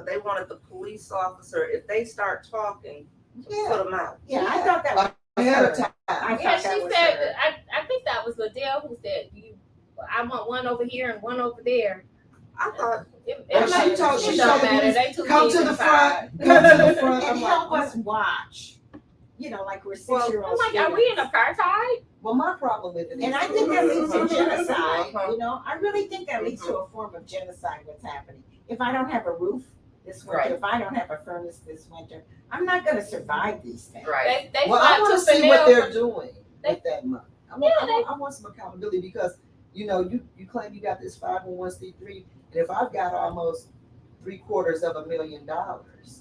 they wanted the police officer, if they start talking, Yeah. put them out. Yeah, I thought that was Ahead of her. time. I Yeah, thought that she was said. her. I think that was Liddell who said, I want one over here and one over there." I thought, It And she don't told the matter. police, They too come big to the and front. fine. Come to the front. And I'm help like, us watch. Like we're Well, 6-year-olds. I'm like, are we in apartheid? well, my problem with it is, And I think that leads to genocide. Uh-huh. I really think that leads to a form of genocide. What's happening? If I don't have a roof this winter, Right. if I don't have a furnace this winter, I'm not going to survive these things. right. They well, I fly want to to see what Finale they're for- doing They- with that money. I want some accountability because, you claim you got this 501c3, and if I've got almost $750,000,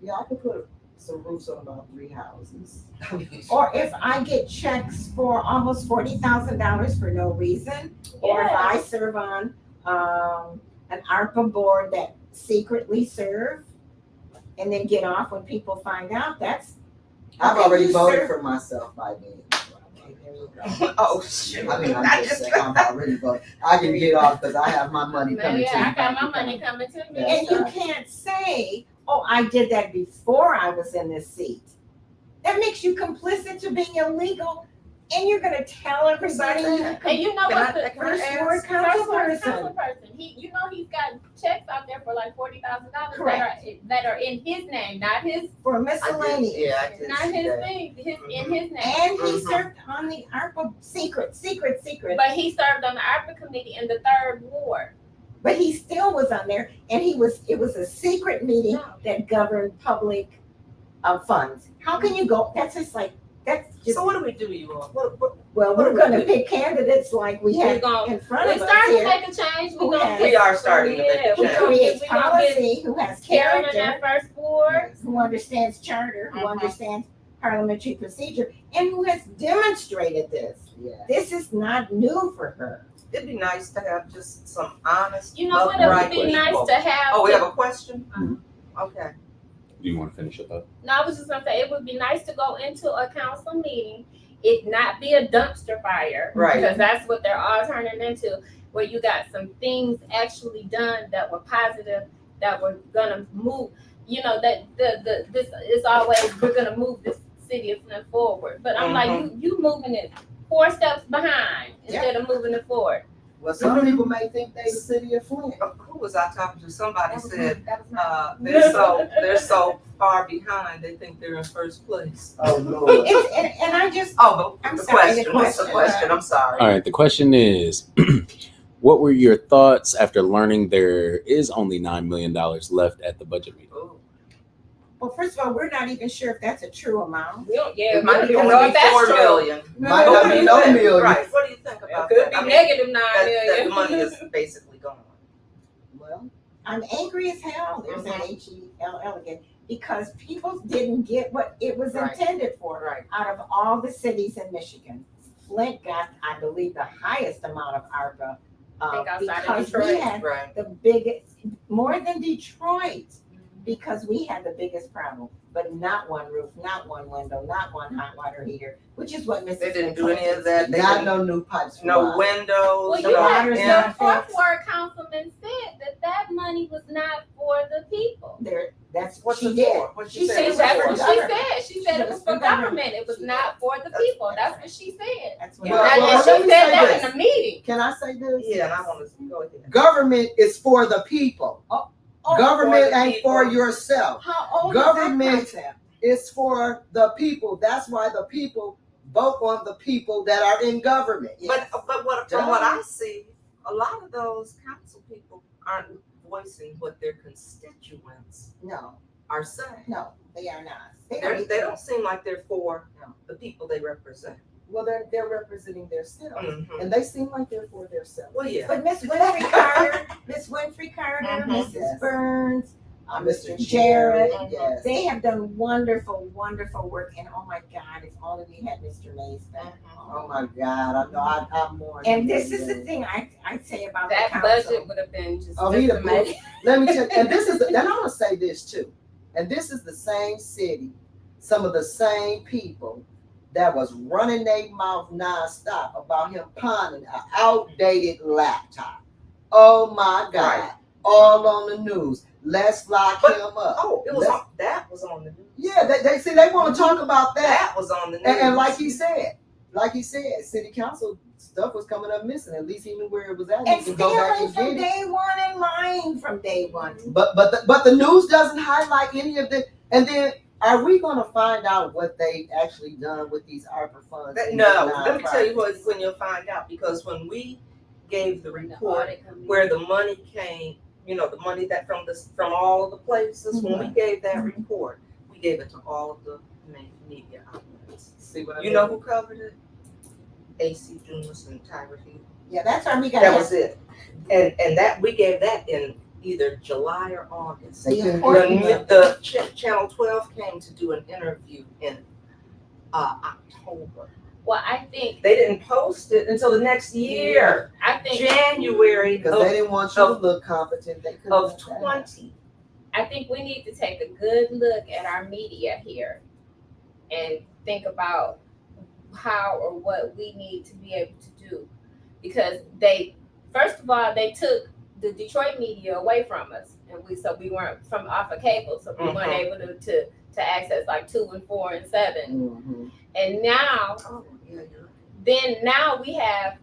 yeah, I could put some roofs on about 3 houses. Or if I get checks for almost $40,000 for no reason, or if I serve on an ARPA board that secretly serve and then get off when people find out, that's I've okay, already you voted serve- for myself by then. Okay, there you go. Oh, shoot. I mean, I'm just saying, I'm already voted. I can get off because I have my money coming to me. Yeah, I got my money coming to me. And you can't say, "Oh, I did that before I was in this seat." That makes you complicit to being illegal, and you're going to tell everybody. And you know Can what's I- the can I First ask? ward council person. council person? He's got checks out there for like $40,000 Correct. that are in his name, not his, For I did, miscellaneous. yeah, I did not see his that. thing, in his name. And he Mhm. served on the ARPA secret. But he served on the ARPA committee in the 3rd ward. But he still was on there, and it was a secret meeting No. that governed public funds. How can you go? That's just So what do we do, you all? What, well, what we're do we going to do? pick candidates like we We're had gonna, in front we're of us starting to here. make a change. Who has- We are starting to make a Who change. creates we gonna get policy, who has Karen in character, that 1st ward. who understands charter, who Mhm. understands parliamentary procedure, and who has demonstrated this. Yeah. This is not new for her. it'd be nice to have just some honest, You know what? It would upright be nice people. to have. Oh, we have a question? Mhm. Okay. Do you want to finish it up? No, I was just gonna say it would be nice to go into a council meeting, it not be a dumpster fire. Right. Because that's what they're all turning into, where you got some things actually done that were positive, that were gonna move, that this is always, we're gonna move this city of Flint forward. But I'm like, you moving it 4 steps behind instead of moving it forward. Well, some people may think they the city of Flint. Who was I talking to? Somebody said, That was my- they're so far behind, they think they're in first place. Oh, Lord. And I just, Oh, but I'm the sorry, question, the what's the question. question? I'm sorry. All right. The question is, what were your thoughts after learning there is only $9 million left at the budget meeting? Ooh. well, first of all, we're not even sure if that's a true amount. We don't, yeah, It might we be don't gonna know be if that's 4 true. million. Might But not what be do you no think? million. Right, what do you think It about could that? be I mean, negative 9 that million. the money is basically gone. Well, I'm angry as hell. There's an HELL again, because people didn't get what it was Right. intended for. Right. Out of all the cities in Michigan, Flint got, I believe, the highest amount of ARPA I think outside of because we Detroit. had Right. the biggest, more than Detroit, because we had the biggest problem. But not one roof, not one window, not one hot water heater, which is what Mrs. They didn't do any of that. They not didn't, no new pipes. for no water. windows, Well, The you no had water's in- not the 4th fixed. ward councilman said that money was not for the people. There, that's what What's she it did. for? What'd She she said say? it was That's for what she government. said. She said it was for government. It was not for the people. That's what she said. That's what. Well, And well, she let said me say that this. in a meeting. Can I say this? Yeah, and I want to go ahead. Government is for the people. Oh, Government for the ain't for people. yourself. How old Government- is that concept? It's for the people. That's why the people vote on the people that are in government. But from what I see, a lot of those council people aren't voicing what their constituents No, are saying. no, they are not. They They don't seem like they're for the people they represent. Well, they're representing themselves, Mhm. and they seem like they're for themselves. Well, yeah. But Miss Winfrey Carter, Mrs. Yes. Burns, Mr. Jarrett, Yes. they have done wonderful, wonderful work. And oh my God, if only we had Mr. Mays back. Oh my God! I know. I'm more. And this is the thing I say about That the budget council. would have been just. Oh, he'd have amazing. Let me tell you, and this is, and I'm gonna say this too, and this is the same city, some of the same people that was running their mouth nonstop about him pawning an outdated laptop. Oh my God. Right. All on the news. Let's lock But- him up. Oh, it was Let's- on, that was on the news. Yeah, they see they want to talk about that. That was on the news. And like he said, city council stuff was coming up missing. At least he knew where it was at. And He could go back stealing and from get it. day one and lying from day one. But the news doesn't highlight any of the. And then are we going to find out what they actually done with these ARPA funds? No, let me tell you what when you'll find out, because when we gave the report where the money came, the money that from all of the places, when we gave that report, we gave it to all of the main media outlets. See what I You know who covered it? AC Dumas and Tyra Hill. Yeah, that's why we got That was it. And that we gave that in either July or August. They couldn't important get The Channel 12 came to do an interview in October. Well, I think They didn't post it until the next year, January because they of, didn't want you to look competent. They couldn't of let that 20. I think we need to take a good look at our media here and think about how or what we need to be able to do. Because first of all, they took the Detroit media away from us. And we weren't from off of cable, so we weren't able to access like 2 and 4 and 7. Mhm. And now, Oh, yeah, you're then now we have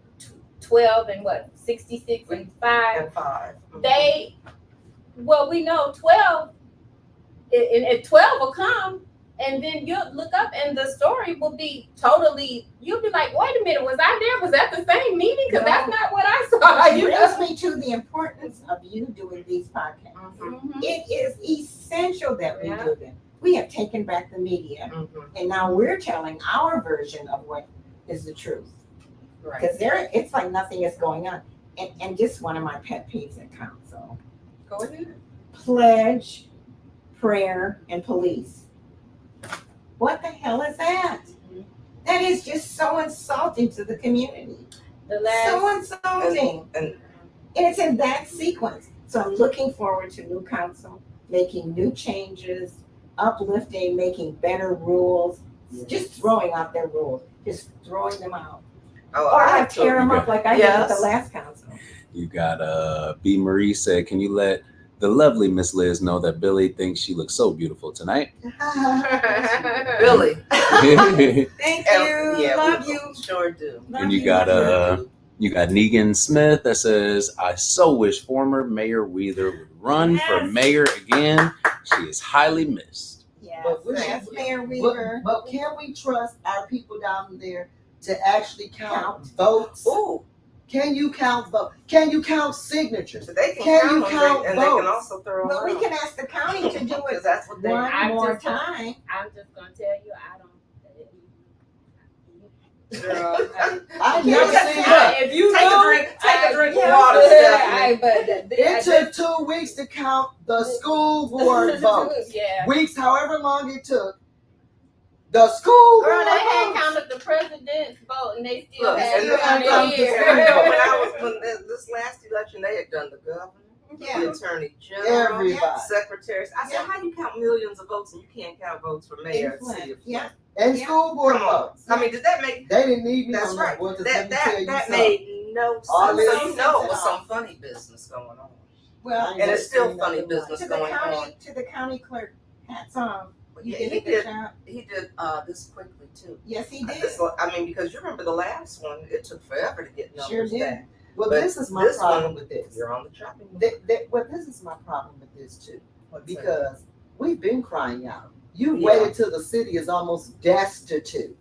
12 and 66 and 5. and 5. We know 12, and 12 will come, and then you'll look up and the story will be you'll be like, wait a minute, was I there? Was that the same meeting? Because that's not what I saw. It brings me to the importance of you doing these podcasts. Mhm. It is essential that we Yeah. do them. We have taken back the media, and now we're telling our version of what is the truth. Right. Because it's like nothing is going on. And just one of my pet peeves at council: Go ahead. pledge, prayer, and police. What the hell is that? That is just so insulting to the community. The last So insulting. And And it's in that sequence. So I'm looking forward to new council, making new changes, uplifting, making better rules, just throwing out their rules, just throwing them out. Or I tear them up like I did at the Yes. last council. You got B. Marie said, can you let the lovely Miss Liz know that Billy thinks she looks so beautiful tonight? Billy. Thank And- you. yeah, Love we you. Sure do. Love And you got love you. You got Negan Smith that says, I so wish former Mayor Weather would run for Yes. mayor again. She is highly missed. Yes, But we- yes, Mayor Weaver. But can we trust our people down there to actually count votes? Ooh, Can you count votes? Can you count signatures? so they can, Can count you them, count and they can votes? also throw Well, them we out. can ask the county to do Because it that's what they. one I more just- time. I'm just gonna tell you, I don't. Girl, I Yeah, never but seen now, that. if you Take a drink- take a drink of yeah, water, Stephanie. It took 2 weeks to count the school board votes. Yeah. Weeks, however long it took. The school Girl, board they had votes. counted the president's vote, and they still Look, had and it on then- here. when this last election, they had done the governor, Yeah. the attorney general, Everybody. secretaries. I said, how you count millions of votes and you can't count votes for mayor and Flint, city of yeah. Flint? And Yeah. school board Come on. votes. I mean, did that make? They didn't need me That's on right. that. Well, just That let me tell you that something. made no All sense. this So you know it sense was at all. some funny business going on, Well, I and it's still ain't funny seen nothing business to the going on. county, to the county clerk, hats off. You Yeah, did he a good did. job. He did this quickly too. Yes, he did. I mean, because you remember the last one, it took forever to get numbers Sure did. back. Well, But this is my this problem one, with this. You're on the chopping block. Well, this is my problem with this too. What's that? Because we've been crying out. You Yeah. waited till the city is almost destitute.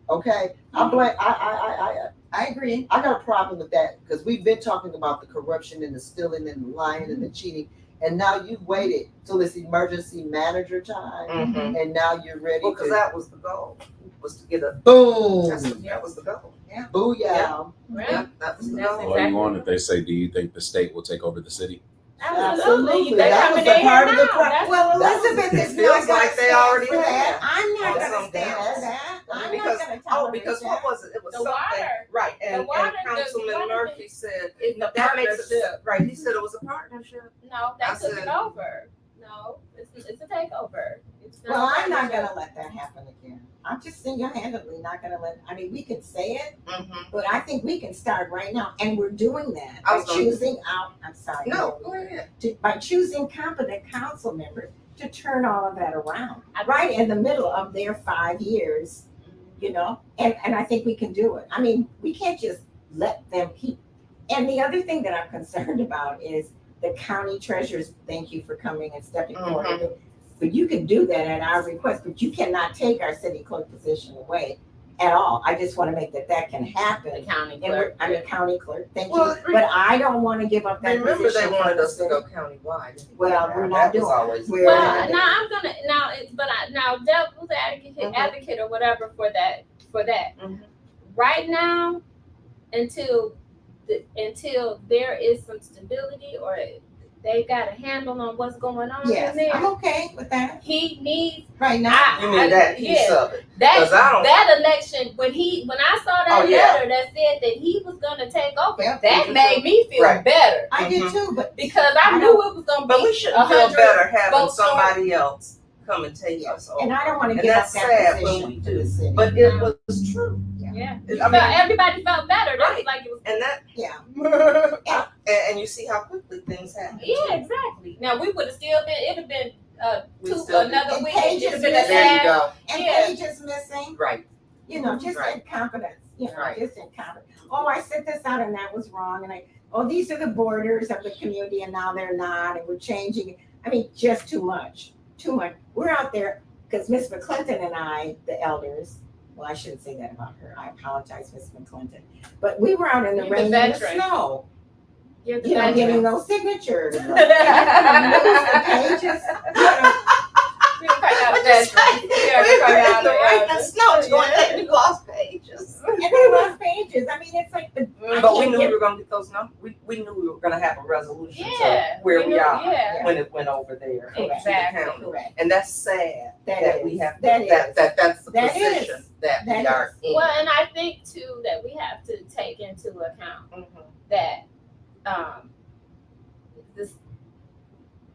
Okay? I agree. I got a problem with that because we've been talking about the corruption and the stealing and the lying and the cheating. And now you waited till it's emergency manager time. Mhm. And now you're ready Well, because to that was the goal, was to get a. boom. That was the goal. Booyah. Yeah, Right? that was the That's goal. exactly- Well, you want if they say, do you think the state will take over the city? Absolutely. They That coming was a in part here of the now. pro- That's- Well, That was- Elizabeth is it feels not gonna like they stand already for had that. I'm on not gonna something stand else. for that. I'm Because not gonna tolerate because that. what was it? It was The something water. right, and water, Councilman the water Murphy said It's a that makes it partnership. right. He said it was a partnership. No, they I took said- it over. No, it's a takeover. It's Well, I'm not partnership. gonna let that happen again. I'm just single-handedly not gonna we can say it, Mhm. but I think we can start right now, and we're doing that I by was gonna- choosing out, I'm sorry. No, go ahead. By choosing competent council members to turn all of that around, right in the middle of their 5 years, and I think we can do it. I mean, we can't just let them keep. And the other thing that I'm concerned about is the county treasurers. Thank you for coming and stepping forward. But you can do that at our request, but you cannot take our city clerk position away at all. I just want to make that can The happen. county And clerk. county clerk, thank Well, you. But I don't want to give up that Remember, position. they wanted us to go countywide. Well, we're not That was doing always. We're Well, not doing now I'm gonna now devil's advocate or whatever for that. Mhm. Right now, until there is some stability or they got a handle on what's going on Yes, in there, I'm okay with that he needs right now. You mean that piece of it? that 'Cause I don't- that election when I saw that Oh, yeah. letter that said that he was gonna take over. Yep. That made me feel Right. better I did Mhm. too, but because I I knew it was gonna be But we shouldn't feel 100 better having votes for it. somebody else come and take us over. and I don't want to And give up that's that sad when position we to do. the city. But it was true. Yeah. I mean, Everybody felt better. That's Right. like it was. and that, Yeah. and you see how quickly things happen. Yeah, exactly. Now we would have still been. It'd have been We'd still be- another And week. Paige It'd have is been a missing. There you sad. go. And Yeah. Paige is missing, Right. just Right. incompetence, Right. just incompetence. Oh, I sent this out and that was wrong, and these are the borders of the community and now they're not, and we're changing. I mean, just too much. We're out there, because Miss McClinton and I, the elders, well, I shouldn't say that about her. I apologize, Miss McClinton. But we were out in the You're the rain and the veteran. snow, You're the getting veteran. those signatures. Pages, We can call y'all the What'd you say? veterans. Yeah, we call y'all the rain and elders. snow. It's going Yeah. to you lost pages. and they lost pages. I mean, it's like I But we can't knew get- we were going to get those numbers. We knew we were going to have a resolution Yeah. to where we knew- are Yeah. when it went over there. to the Exactly. county. Correct. And that's sad that That we is. have That is. that's the That position is. that we That are is. in. Well, and I think too that we have to take into account Mhm. that this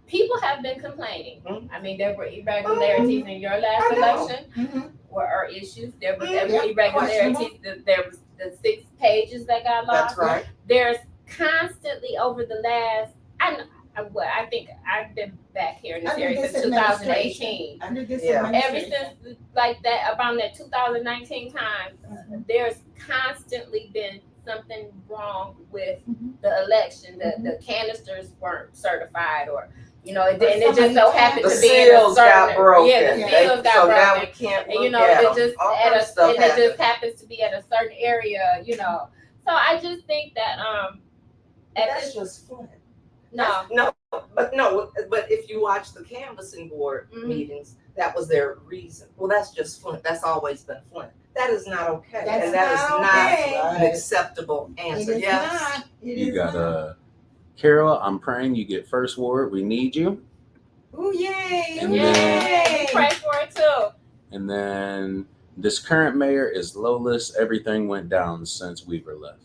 people have been complaining. Mhm. I mean, there were irregularities in your last I know. election. Mhm. Or issues. There was Yeah, irregularities. There was the 6 pages that got lost. That's right. There's constantly over the last. I think I've been back here in this Under area this since 2018. Under this Yeah. Ever administration. since like that, around that 2019 time, there's constantly been something wrong with Mhm. the election. The canisters weren't certified, or and Or it just somebody so can't- happened The to be in a seals got certain. broken. Yeah, the seals got so broken. now we can't And look it at just them. All kind of stuff and it just happens. happens to be at a certain area. So I just think that at That's this just fun. no. But if you watch the canvassing board Mhm. meetings, that was their reason. Well, that's just Flint. That's always been Flint. That is not okay. That's and that is not not okay. an acceptable It answer. is Yes. not. It You is got not. Carol, I'm praying you get first ward. We need you. Ooh, yay! And Ooh, then- yay! Pray for it too. And then this current mayor is lowless. Everything went down since Weaver left.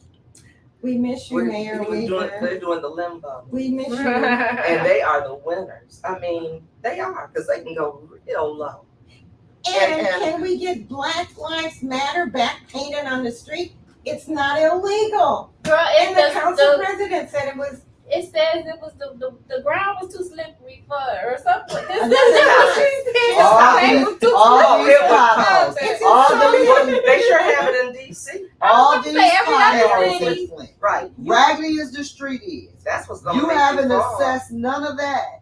We miss you, Mayor They're Weaver. doing the limbo. We miss you. And they are the winners. I mean, they are, because they can go real low. And And- can we get Black Lives Matter back painted on the street? It's not illegal. Girl, And the council president said it was. it says it was the ground was too slippery for her or something. This All is what she said. all It these- was too all slippery these for her. potholes, It's all so these- slippery. They sure have it in DC. all was these gonna say, every other potholes city- in Flint. Right. Raggedy as the street is. That's what's going to You make haven't you fall. assessed none of that.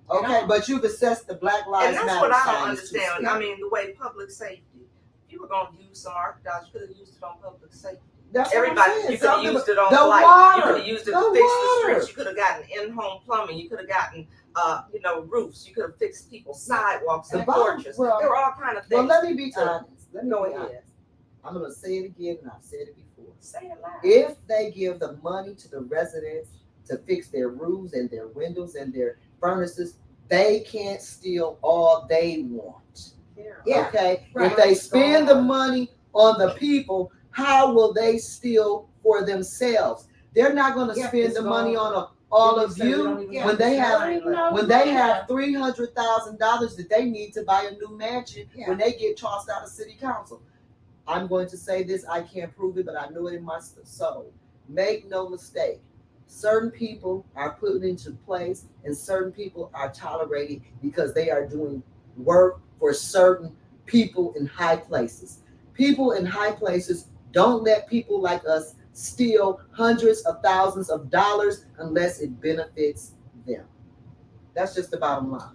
Okay, No. but you've assessed the Black Lives And that's Matter what I don't signs too. understand. I mean, the way public safety. If you were going to use some archetypes, you could have used it on public safety. That's what I'm Everybody, saying. you could have Something- used it on the light. water, You could have used it the to fix the water. streets. You could have gotten in-home plumbing. You could have gotten, roofs. You could have fixed people's sidewalks The and bottom- porches. well- there were all kind of Well, things. let me be to- honest. Let me Go be ahead. honest. I'm gonna say it again, and I've said it before. Say it loud. If they give the money to the residents to fix their roofs and their windows and their furnaces, they can't steal all they want. Yeah, Okay? right. If they spend the money on the people, how will they steal for themselves? They're not gonna Yeah, spend it's the money wrong. on all Didn't of say we you, don't even when they have have the sign up? when they have $300,000 that they need to buy a new mansion Yeah. when they get tossed out of city council. I'm going to say this, I can't prove it, but I know it in my soul. Make no mistake, certain people are put into place and certain people are tolerated because they are doing work for certain people in high places. People in high places don't let people like us steal hundreds of thousands of dollars unless it benefits them. That's just the bottom line.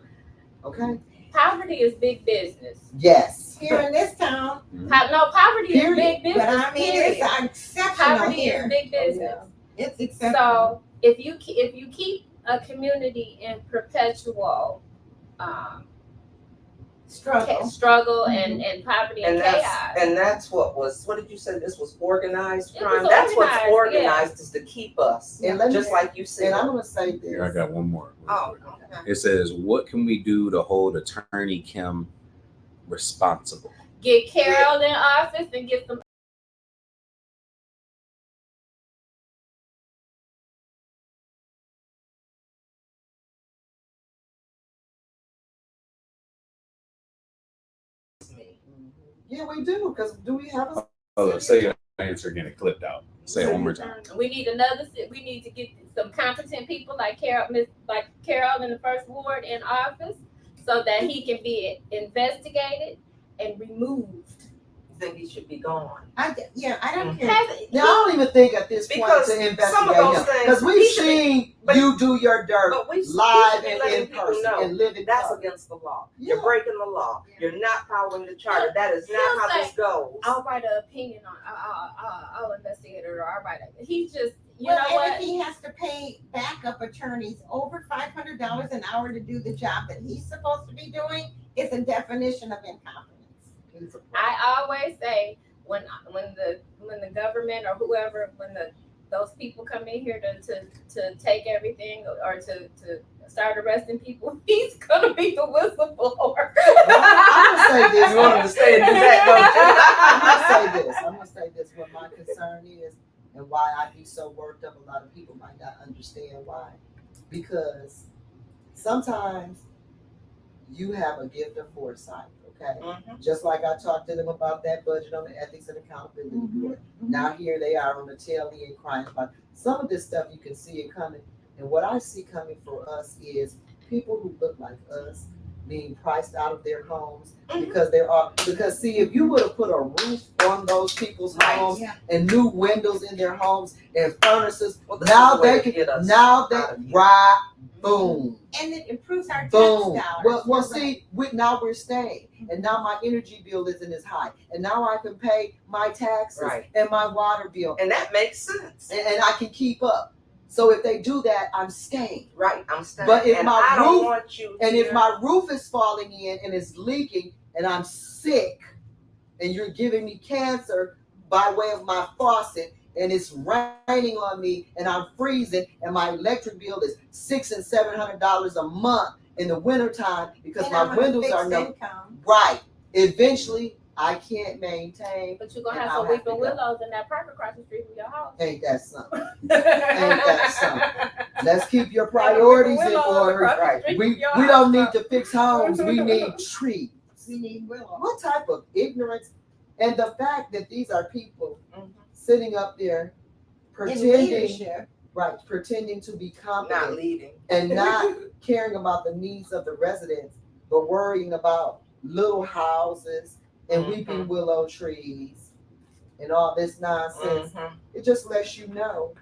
Okay? Poverty is big business. Yes. Here in this town, No, poverty is Period. big business. but I mean, period. it's exceptional Poverty here. is big business. It's exceptional. So if you keep a community in perpetual struggle and poverty and chaos, and that's what did you say? This was organized It crime. was That's what's organized, organized is to keep us, And let me just like you said. And I'm gonna say this. Here, I got one more. Oh, okay. It says, "What can we do to hold Attorney Kim responsible?" get Carol in office and get some. Yeah, we do. Because do we have a Oh, say your answer again. It clipped out. Say it one more time. We need we need to get some competent people like Carol in the first ward in office, so that he can be investigated and removed. Think he should be gone. I don't care. Now, I don't even think at this point Because to investigate some of those him. things- Because he we've should be- seen but- you do your dirt But we live should be and letting in people person know and live in that's color. against the law. Yeah. You're breaking the law. You're not following the charter. That is not how this goes. I'll write an opinion on. I'll investigate it, or I'll write it. He's just, you Well, know and what? if he has to pay backup attorneys over $500 an hour to do the job that he's supposed to be doing, it's a definition of incompetence. I always say when the government or whoever, those people come in here to take everything or to start arresting people, he's gonna be the whistleblower. I'm gonna say this. You want him to stay and do that, I'm gonna say this. What my concern is, and why I be so worked up. A lot of people might not understand why, because sometimes you have a gift of foresight. Okay, just like I talked to them about that budget on the Ethics and Accountability Board. Now here they are on the tail end crying about some of this stuff. You can see it coming, and what I see coming for us is people who look like us being priced out of their homes because see, if you would have put a roof on those people's homes and new windows in their homes and furnaces, now they can boom. And it improves our tax Boom. dollars. Well, see, now we're staying, and now my energy bill isn't as high, and now I can pay my taxes and my water bill, and that makes sense. and I can keep up. So if they do that, I'm staying. Right, I'm staying. But if and my I don't roof, want you and here. if my roof is falling in and it's leaking, and I'm sick, and you're giving me cancer by way of my faucet, and it's raining on me, and I'm freezing, and my electric bill is $600 and $700 a month in the wintertime because And my I'm on a windows fixed are no income. right. Eventually, I can't maintain. But you're gonna And have I'll some have to weeping go. willows in that park across the street from your house. Ain't that something? Ain't that something? Let's keep your priorities in order. Right. We don't need to fix homes. We need trees. We need willow. What type of ignorance? And the fact that these are people sitting up there In pretending, leadership. pretending to be not competent leading. and not caring about the needs of the residents, but worrying about little houses and weeping willow trees and all this nonsense. It just lets you know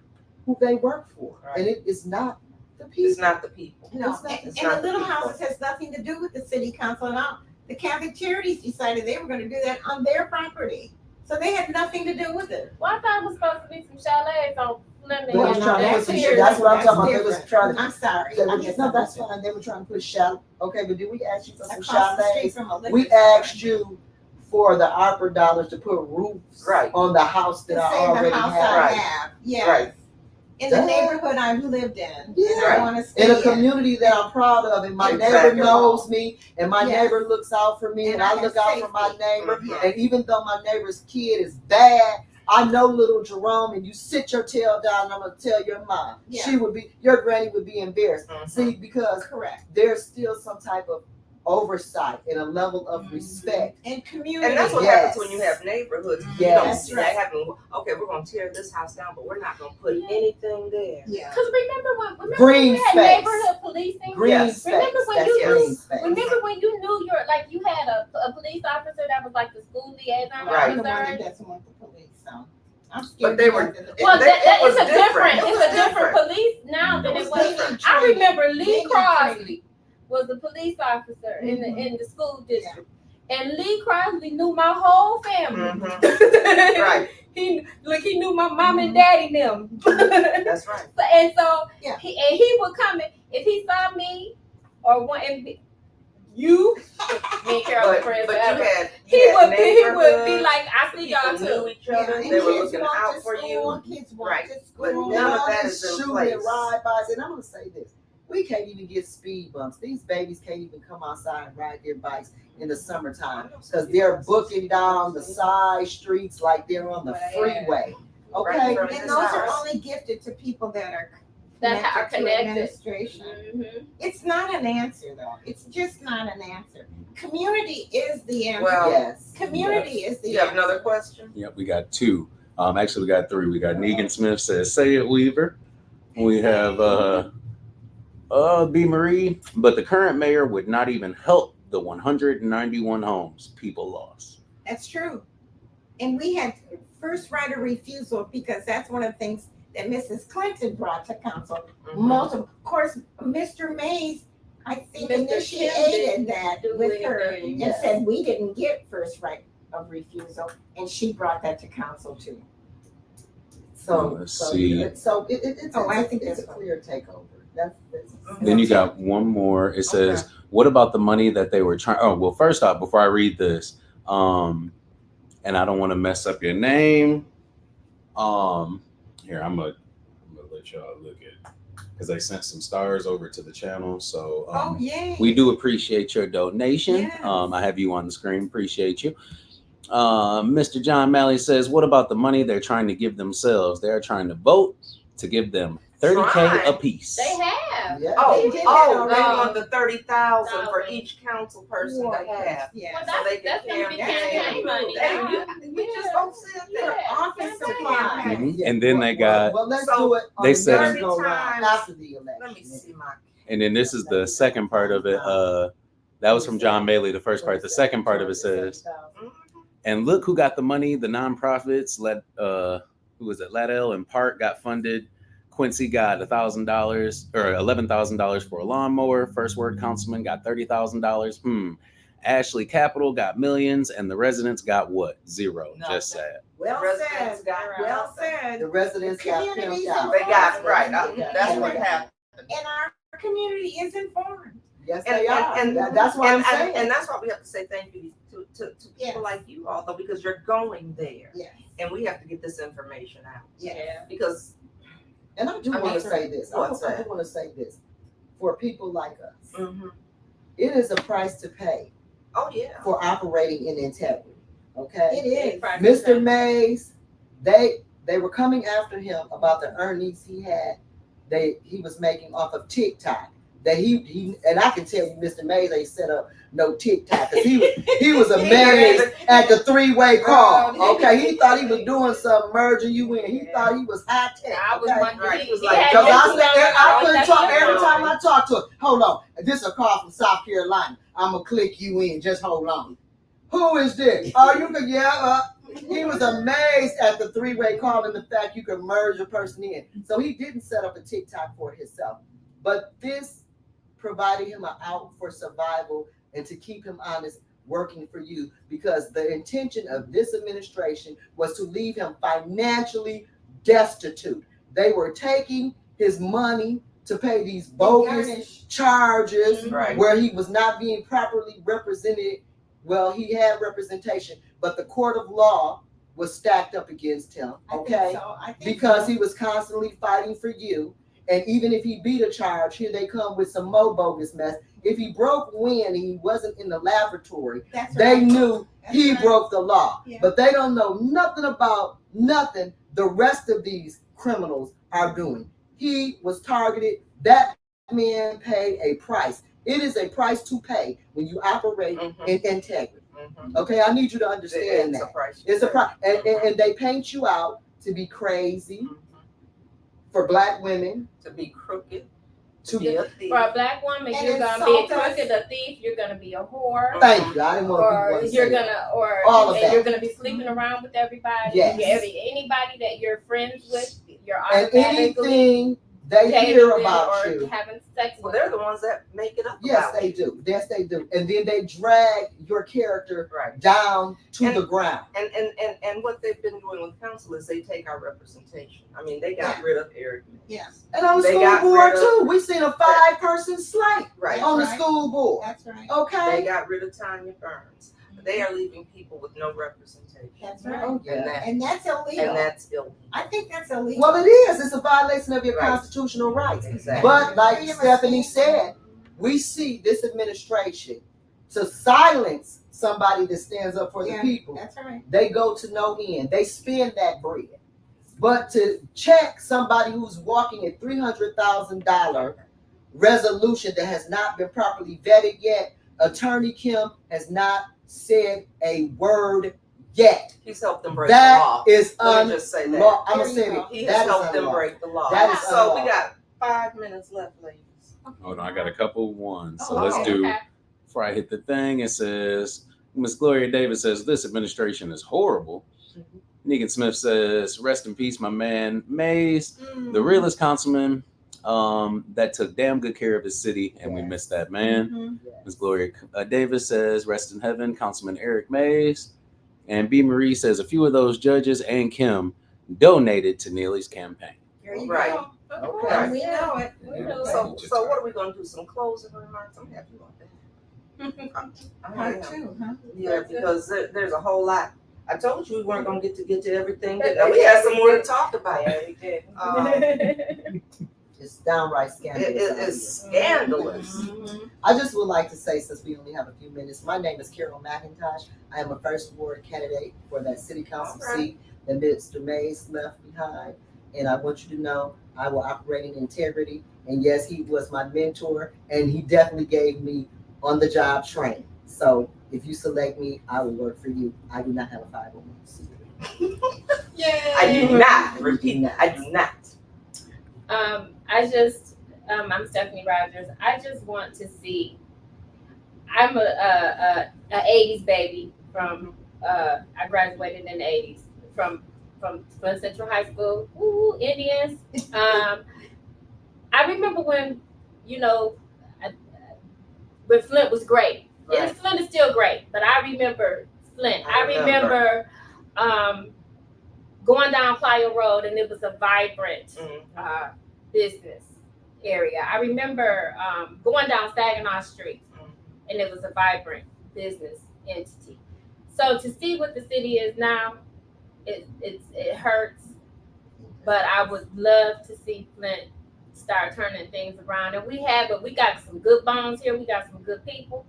who they work for. Right. And it is not the people. It's not the people. No, It's not- and not the little people. houses has nothing to do with the city council and all. The Catholic Charities decided they were gonna do that on their property. So they had nothing to do with it. Well, I thought it was supposed to be some chalets on Flint. They was no, trying to put that's some different. shit. That's what I'm talking about. They That's was different. trying to. I'm sorry. They I were, guess no, I'm that's different. fine. They were trying to put chalet. Okay, but did we ask you for some Across the street chalets? from a liquor We store. asked you for the ARPA dollars to put roofs Right. on the house To that I say the already house have. I Right. have, yes. Right. In the That- neighborhood I've lived in. Yeah. And I wanna stay In a in. community that I'm proud of, and my Exactly. neighbor knows me, and my Yes. neighbor looks out for me, and And I I look have out for my safety. neighbor. Mhm. And even though my neighbor's kid is bad, I know little Jerome, and you sit your tail down, and I'm gonna tell your mom. Yeah. She would be, your granny would be embarrassed. Mhm. See, because Correct. there's still some type of oversight and a level of Mhm. respect. And community. And that's what Yes. happens when you have neighborhoods. You Yes. don't That's see right. that happen. Okay, we're gonna tear this house down, but we're not gonna put anything there. Yeah. Because remember when Green we had space. neighborhood policing? Green Yes. space. Remember when That's you green used- space. Remember when you knew you had a police officer that was like the school liaison Right. I'm the one that officer? doesn't want the police, so I'm scared. But they to were- death of the- Well, It that was is a different. different. It It's was a different different. police now than It it was was. different. I remember They Lee need Crosby was the police officer in Mhm. the school district, and Lee Crosby knew my whole family. Mhm. Right. He knew my mom and daddy them. That's right. And so Yeah. he would come in if he saw me or one and you. Me and Carol were But friends you forever. had He would be neighborhoods, like, I see y'all people too. knew each other. Yeah, They and were kids looking walk out to for school, you. Kids walk Right. to But school. none of all that this is in shooting place. and ride-bys, and I'm gonna say this: we can't even get speed bumps. These babies can't even come outside and ride their bikes in the summertime because they're booking down the side streets like they're on the freeway. Okay, Right in front of And his those are house. only gifted to people that are That are connected to connected. administration. Mhm. It's not an answer, though. It's just not an answer. Community is the answer. Well, yes. Community is the You have answer. another question? Yep, we got two. Actually, we got three. We got Negan Smith says, "Say it, Weaver." We have B. Marie, but the current mayor would not even help the 191 homes people lost. That's true. And we had first right of refusal because that's one of the things that Mrs. Clinton brought to council. Mhm. Of course, Mr. Mays, I think, Mr. Kim initiated that do with her anything. and Yes. said we didn't get first right of refusal, and she brought that to council too. So, Let's so, see. it's I think it's a that's clear takeover. That's Then you got one more. It says, "What about the money that they were trying?" Oh, well, first off, before I read this, and I don't want to mess up your name. Here I'm gonna let y'all look at because they sent some stars over to the channel. So Oh, yay. we do appreciate your donation. Yes. I have you on the screen. Appreciate you. Mr. John Malley says, "What about the money they're trying to give themselves? They're trying to vote to give them 30K Trying. apiece." They have. yeah. Oh, They did that they already. want the 30,000 for $30,000. each council person to have. Yeah. Well, So they that's can gonna be campaign. campaign money. We just don't sit there. Yeah. Office Yeah. supply. Mhm. Yeah. And then they got, Well, let's So, do it on they the said- next go 30 round times. after the election. Let me see my. and then this is the second part of it. That was from John Bailey, the first part. The second part of it says, "And look who got the money. The nonprofits, who was it? Ladell and Park got funded. Quincy got $1,000 or $11,000 for a lawnmower. First Word Councilman got $30,000. Ashley Capital got millions, and the residents got what? Zero. Nothing. Just sad." Well Residents said. got Well nothing. said. The residents got Communities pimped out. They got right. Yeah. That's what happened. And our community is informed. Yes, And- they are. and- That's why I'm saying. And that's why we have to say thank you to Yes. people like you all, though, because you're going there, Yes. and we have to get this information out Yeah. because And I do I want mean, to say this. I what's do that? want to say this. For people like us, mm-hmm. it is a price to pay Oh yeah. for operating in integrity. Okay? It is. Mr. Mays, they were coming after him about the earnings he had. He was making off of TikTok. That he and I can tell you, Mr. Mays ain't set up no TikTok because he was amazed at the three-way call. Okay, he thought he was doing some merging you in. He thought he was high tech. I was Okay? wondering. Right. He was Like, like, Because Yes, I couldn't talk that's every right. time I talk to him. Hold on, this is a call from South Carolina. I'm gonna click you in. Just hold on. Who is this? Oh, you can he was amazed at the three-way call and the fact you could merge a person in. So he didn't set up a TikTok for himself, but this provided him an out for survival and to keep him honest, working for you, because the intention of this administration was to leave him financially destitute. They were taking his money to pay these bogus Garnish. charges Right. where he was not being properly represented. Well, he had representation, but the court of law was stacked up against him, I think okay? so. I think Because so. he was constantly fighting for you. And even if he beat a charge, here they come with some more bogus mess. If he broke wind and he wasn't in the laboratory, That's they right. knew That's he right. broke the law. Yeah. But they don't know nothing about nothing the rest of these criminals are doing. He was targeted. That man paid a price. It is a price to pay when you operate in integrity. Okay, I need you to understand that. It's a price. And they paint you out to be crazy, for black women, to be crooked, to be a thief. For a black woman, And you're gonna be a insult us. crooked, a thief. You're gonna be a whore. Thank you. I didn't want to be Or one. you're gonna, or All of and that. you're gonna be sleeping around with everybody. Yes. Anybody that you're friends with, you're And automatically anything they dating hear them about or you. having sex Well, with. they're them. the ones that make it up. Yes, about they you. do. Yes, they do. And then they drag your character Right. down to And- the ground. And what they've been doing with council is they take our representation. I mean, they got rid of Eric. Yeah. And on the They school got board rid of- too. We seen a 5-person slate Right. on the Right. school board. That's right. They Okay. got rid of Tanya Burns. They are leaving people with no representation. That's right. Oh, And, that, And that's illegal. and that's illegal. I think that's illegal. Well, it is. It's a violation of your Right. constitutional rights. Exactly. But like Freedom of Stephanie speech. said, we see this administration to silence somebody that stands up for the Yeah. people. That's right. They go to no end. They spend that bread. But to check somebody who's walking a $300,000 resolution that has not been properly vetted yet, Attorney Kim has not said a word yet. He's helped them break That the law. is Let me just say that. unlawful. I'm There gonna you say go. it. He That has is helped them unlawful. break the law. That is So we unlawful. got 5 minutes left, ladies. Hold on, I got a couple ones. So Oh, let's okay. do, Okay. before I hit the thing, it says, Miss Gloria Davis says, this administration is horrible. Negan Smith says, rest in peace, my man Mays, the realest councilman that took damn good care of his city, and we miss that man. Mhm. Miss Gloria Davis says, rest in heaven, Councilman Eric Mays. And B. Marie says, a few of those judges and Kim donated to Neely's campaign. There you Right. go. Okay. And we know it. We know it. So what are we gonna do? Some closing remarks? I'm happy about that. I Part am. two, huh? Yeah, because there's a whole lot. I told you we weren't gonna get to everything. But we had some more to talk about. Yeah, we did. It's downright scandalous. It's scandalous. Mhm. I just would like to say, since we only have a few minutes, my name is Carol McIntosh. I am a first ward candidate for that city council All right. seat that Mr. Mays left behind. And I want you to know I will operate in integrity. And yes, he was my mentor, and he definitely gave me on-the-job training. So if you select me, I will work for you. I do not have a 501c3. Yay. I do not. Repeat that. I do not. I'm Stephanie Rogers. I just want to see. I'm a 80s baby from. I graduated in the 80s from Flint Central High School. Ooh, Indians. I remember when, when Flint was great. Right. Flint is still great, but I remember Flint. I I remember going down Playa Road, and it was a vibrant business area. I remember going down Saginaw Street, and it was a vibrant business entity. So to see what the city is now, it hurts. But I would love to see Flint start turning things around. And we got some good bones here. We got some good people.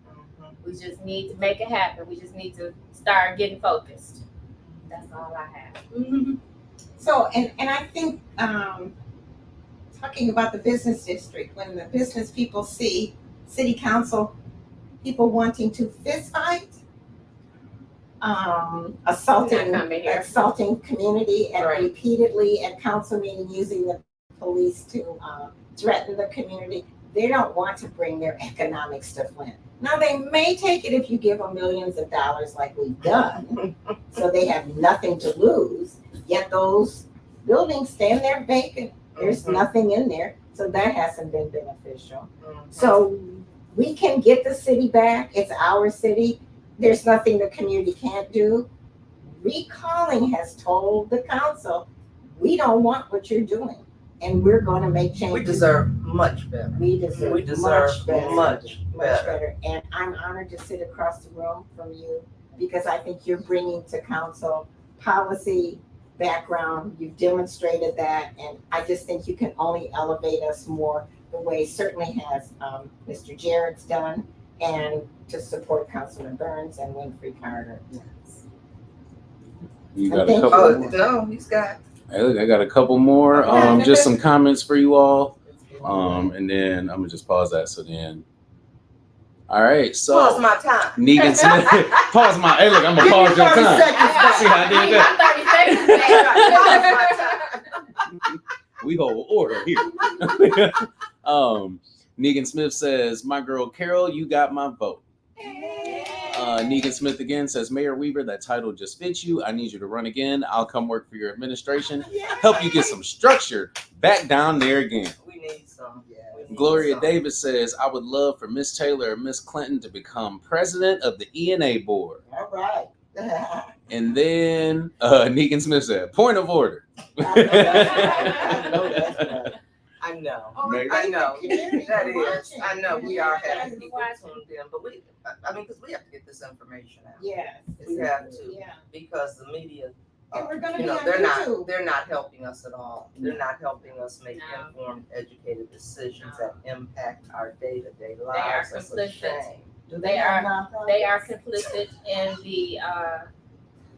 We just need to make it happen. We just need to start getting focused. That's all I have. So, and I think, talking about the business district, when the business people see city council people wanting to fist fight, assaulting Not coming here. assaulting community, and Right. repeatedly at council meeting using the police to threaten the community, they don't want to bring their economics to Flint. Now, they may take it if you give them millions of dollars like we've done, so they have nothing to lose, yet those buildings stand there vacant. There's nothing in there, so that hasn't been beneficial. So we can get the city back. It's our city. There's nothing the community can't do. Recalling has told the council, we don't want what you're doing, and we're going to make changes. We deserve much better. We deserve, We deserve much better. much better. better. And I'm honored to sit across the room from you, because I think you're bringing to council policy background. You've demonstrated that, and I just think you can only elevate us more the way certainly has Mr. Jarrett's done, and to support Councilman Burns and Winfrey Carter. You got a Thank couple Oh, more. no, he's got. Hey, look, I got a couple more. Okay. Just some comments for you all. And then I'm gonna just pause that. So then, all right. So Pause my time. Negan Smith. Pause my. Hey, look, I'm gonna pause your 30 time. seconds back. See how I did that? My 30 seconds back. We hold order here. Negan Smith says, "My girl Carol, you got my vote." Negan Smith again says, "Mayor Weaver, that title just fits you. I need you to run again. I'll come work for your administration. Help you get some structure back down there again." We need some. We need Gloria some. Davis says, "I would love for Miss Taylor or Miss Clinton to become president of the ENA board." All right. And then Negan Smith said, "Point of order." I know that's right. I know. Maybe. I know. Community That is. watching. I know we are having Community people watching. tuned in, but I mean, because we have to get this information out. Yes. We have to, Yeah. because the media, And we're gonna you be know, on they're YouTube. not helping us at all. They're not helping us make No. informed, educated decisions that impact our day-to-day are lives. That's a complicit. shame. Do They have are nonprofits? complicit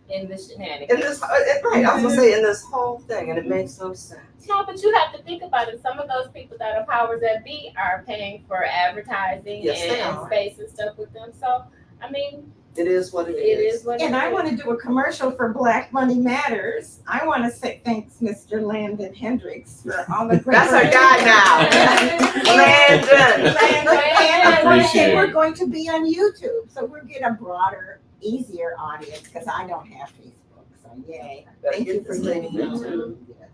in the shenanigans. In this, right, I was gonna say in this whole thing, and it makes no sense. No, but you have to think about it. Some of those people that are powers that be are paying for advertising Yes, they and are. space and stuff with them. So, I mean, It is what it it is. is what it And I is. want to do a commercial for Black Money Matters. I want to say thanks, Mr. Landon Hendricks, for all the great. That's our guy now. Landon. And I I want to appreciate say we're it. going to be on YouTube, so we'll get a broader, easier audience because I don't have Facebook. So yay! Better Thank get you for this lady letting me YouTube. know. Yes.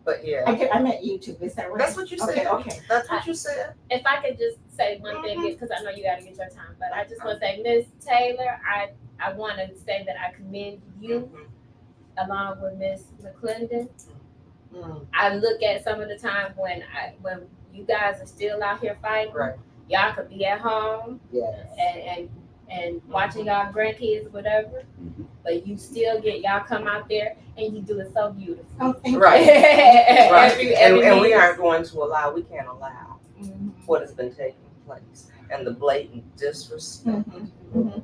But yeah, I meant YouTube. Is that right? that's what you said. Okay. Okay. That's what you said. If I could just say one thing, because I know you got to get your time, but I just want to say, Miss Taylor, I want to say that I commend you along with Miss McClendon. Mm. I look at some of the time when you guys are still out here fighting. Right. Y'all could be at home Yes. and watching y'all grandkids, whatever. Mhm. But you still y'all come out there and you do it so beautiful. Oh, thank you. Right. Right. Every And we meeting. aren't going to allow. We can't allow Mhm. what has been taking place and the blatant disrespect.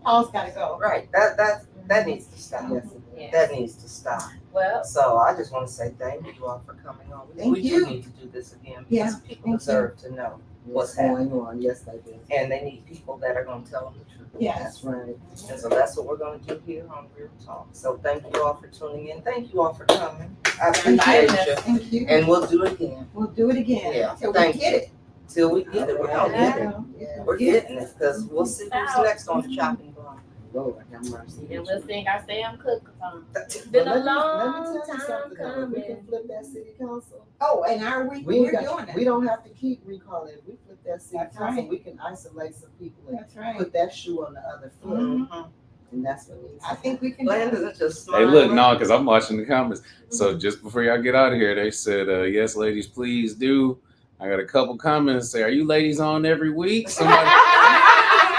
Paul's got to go. Right. That needs to stop. Yes. Yeah. That needs to stop. Well, So I just want to say thank you all for coming on. Thank we you. do need to do this again Yeah, because people thank you. deserve to know What's What's going on? Yes, I do. and they need people that are going to tell them the truth. Yes. That's right. And so that's what we're going to do here on Real Talk. So thank you all for tuning in. Thank you all for coming. I appreciate you. Thank you. And we'll do it again We'll do it again Yeah, until we thank get it. till we get it. We're going to get it. Yeah. We're getting it because we'll see who's next on the chopping block. Lord have mercy. and we'll sing our Sam Cooke song. That's Been But a long let me tell you time something, though. We can coming. flip that city council. Oh, and are we? We We're got- doing We it. don't have to keep recalling. If we flip that city That's council, right. we can isolate some people and That's right. put that shoe on the other foot. Mhm. And that's what needs to I think we can. do Landon it. is just Hey, smiling. look, no, because I'm watching the comments. So just before y'all get out of here, they said, "Yes, ladies, please do." I got a couple comments say, "Are you ladies on every week?" Somebody,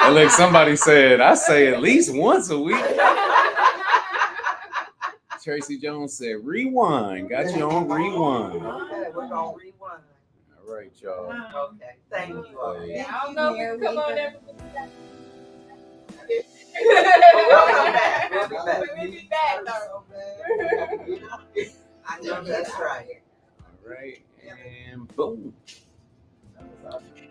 and look, somebody said, "I say at least once a week." Tracy Jones said, "Rewind." Got you on rewind. All Okay, we're going to rewind. right, y'all. Wow. Okay, thank you all. Yeah. I don't know if we can come on every We'll come back. We'll be back. We'll be back, though. I know that's right. All right, and boom. That was awesome.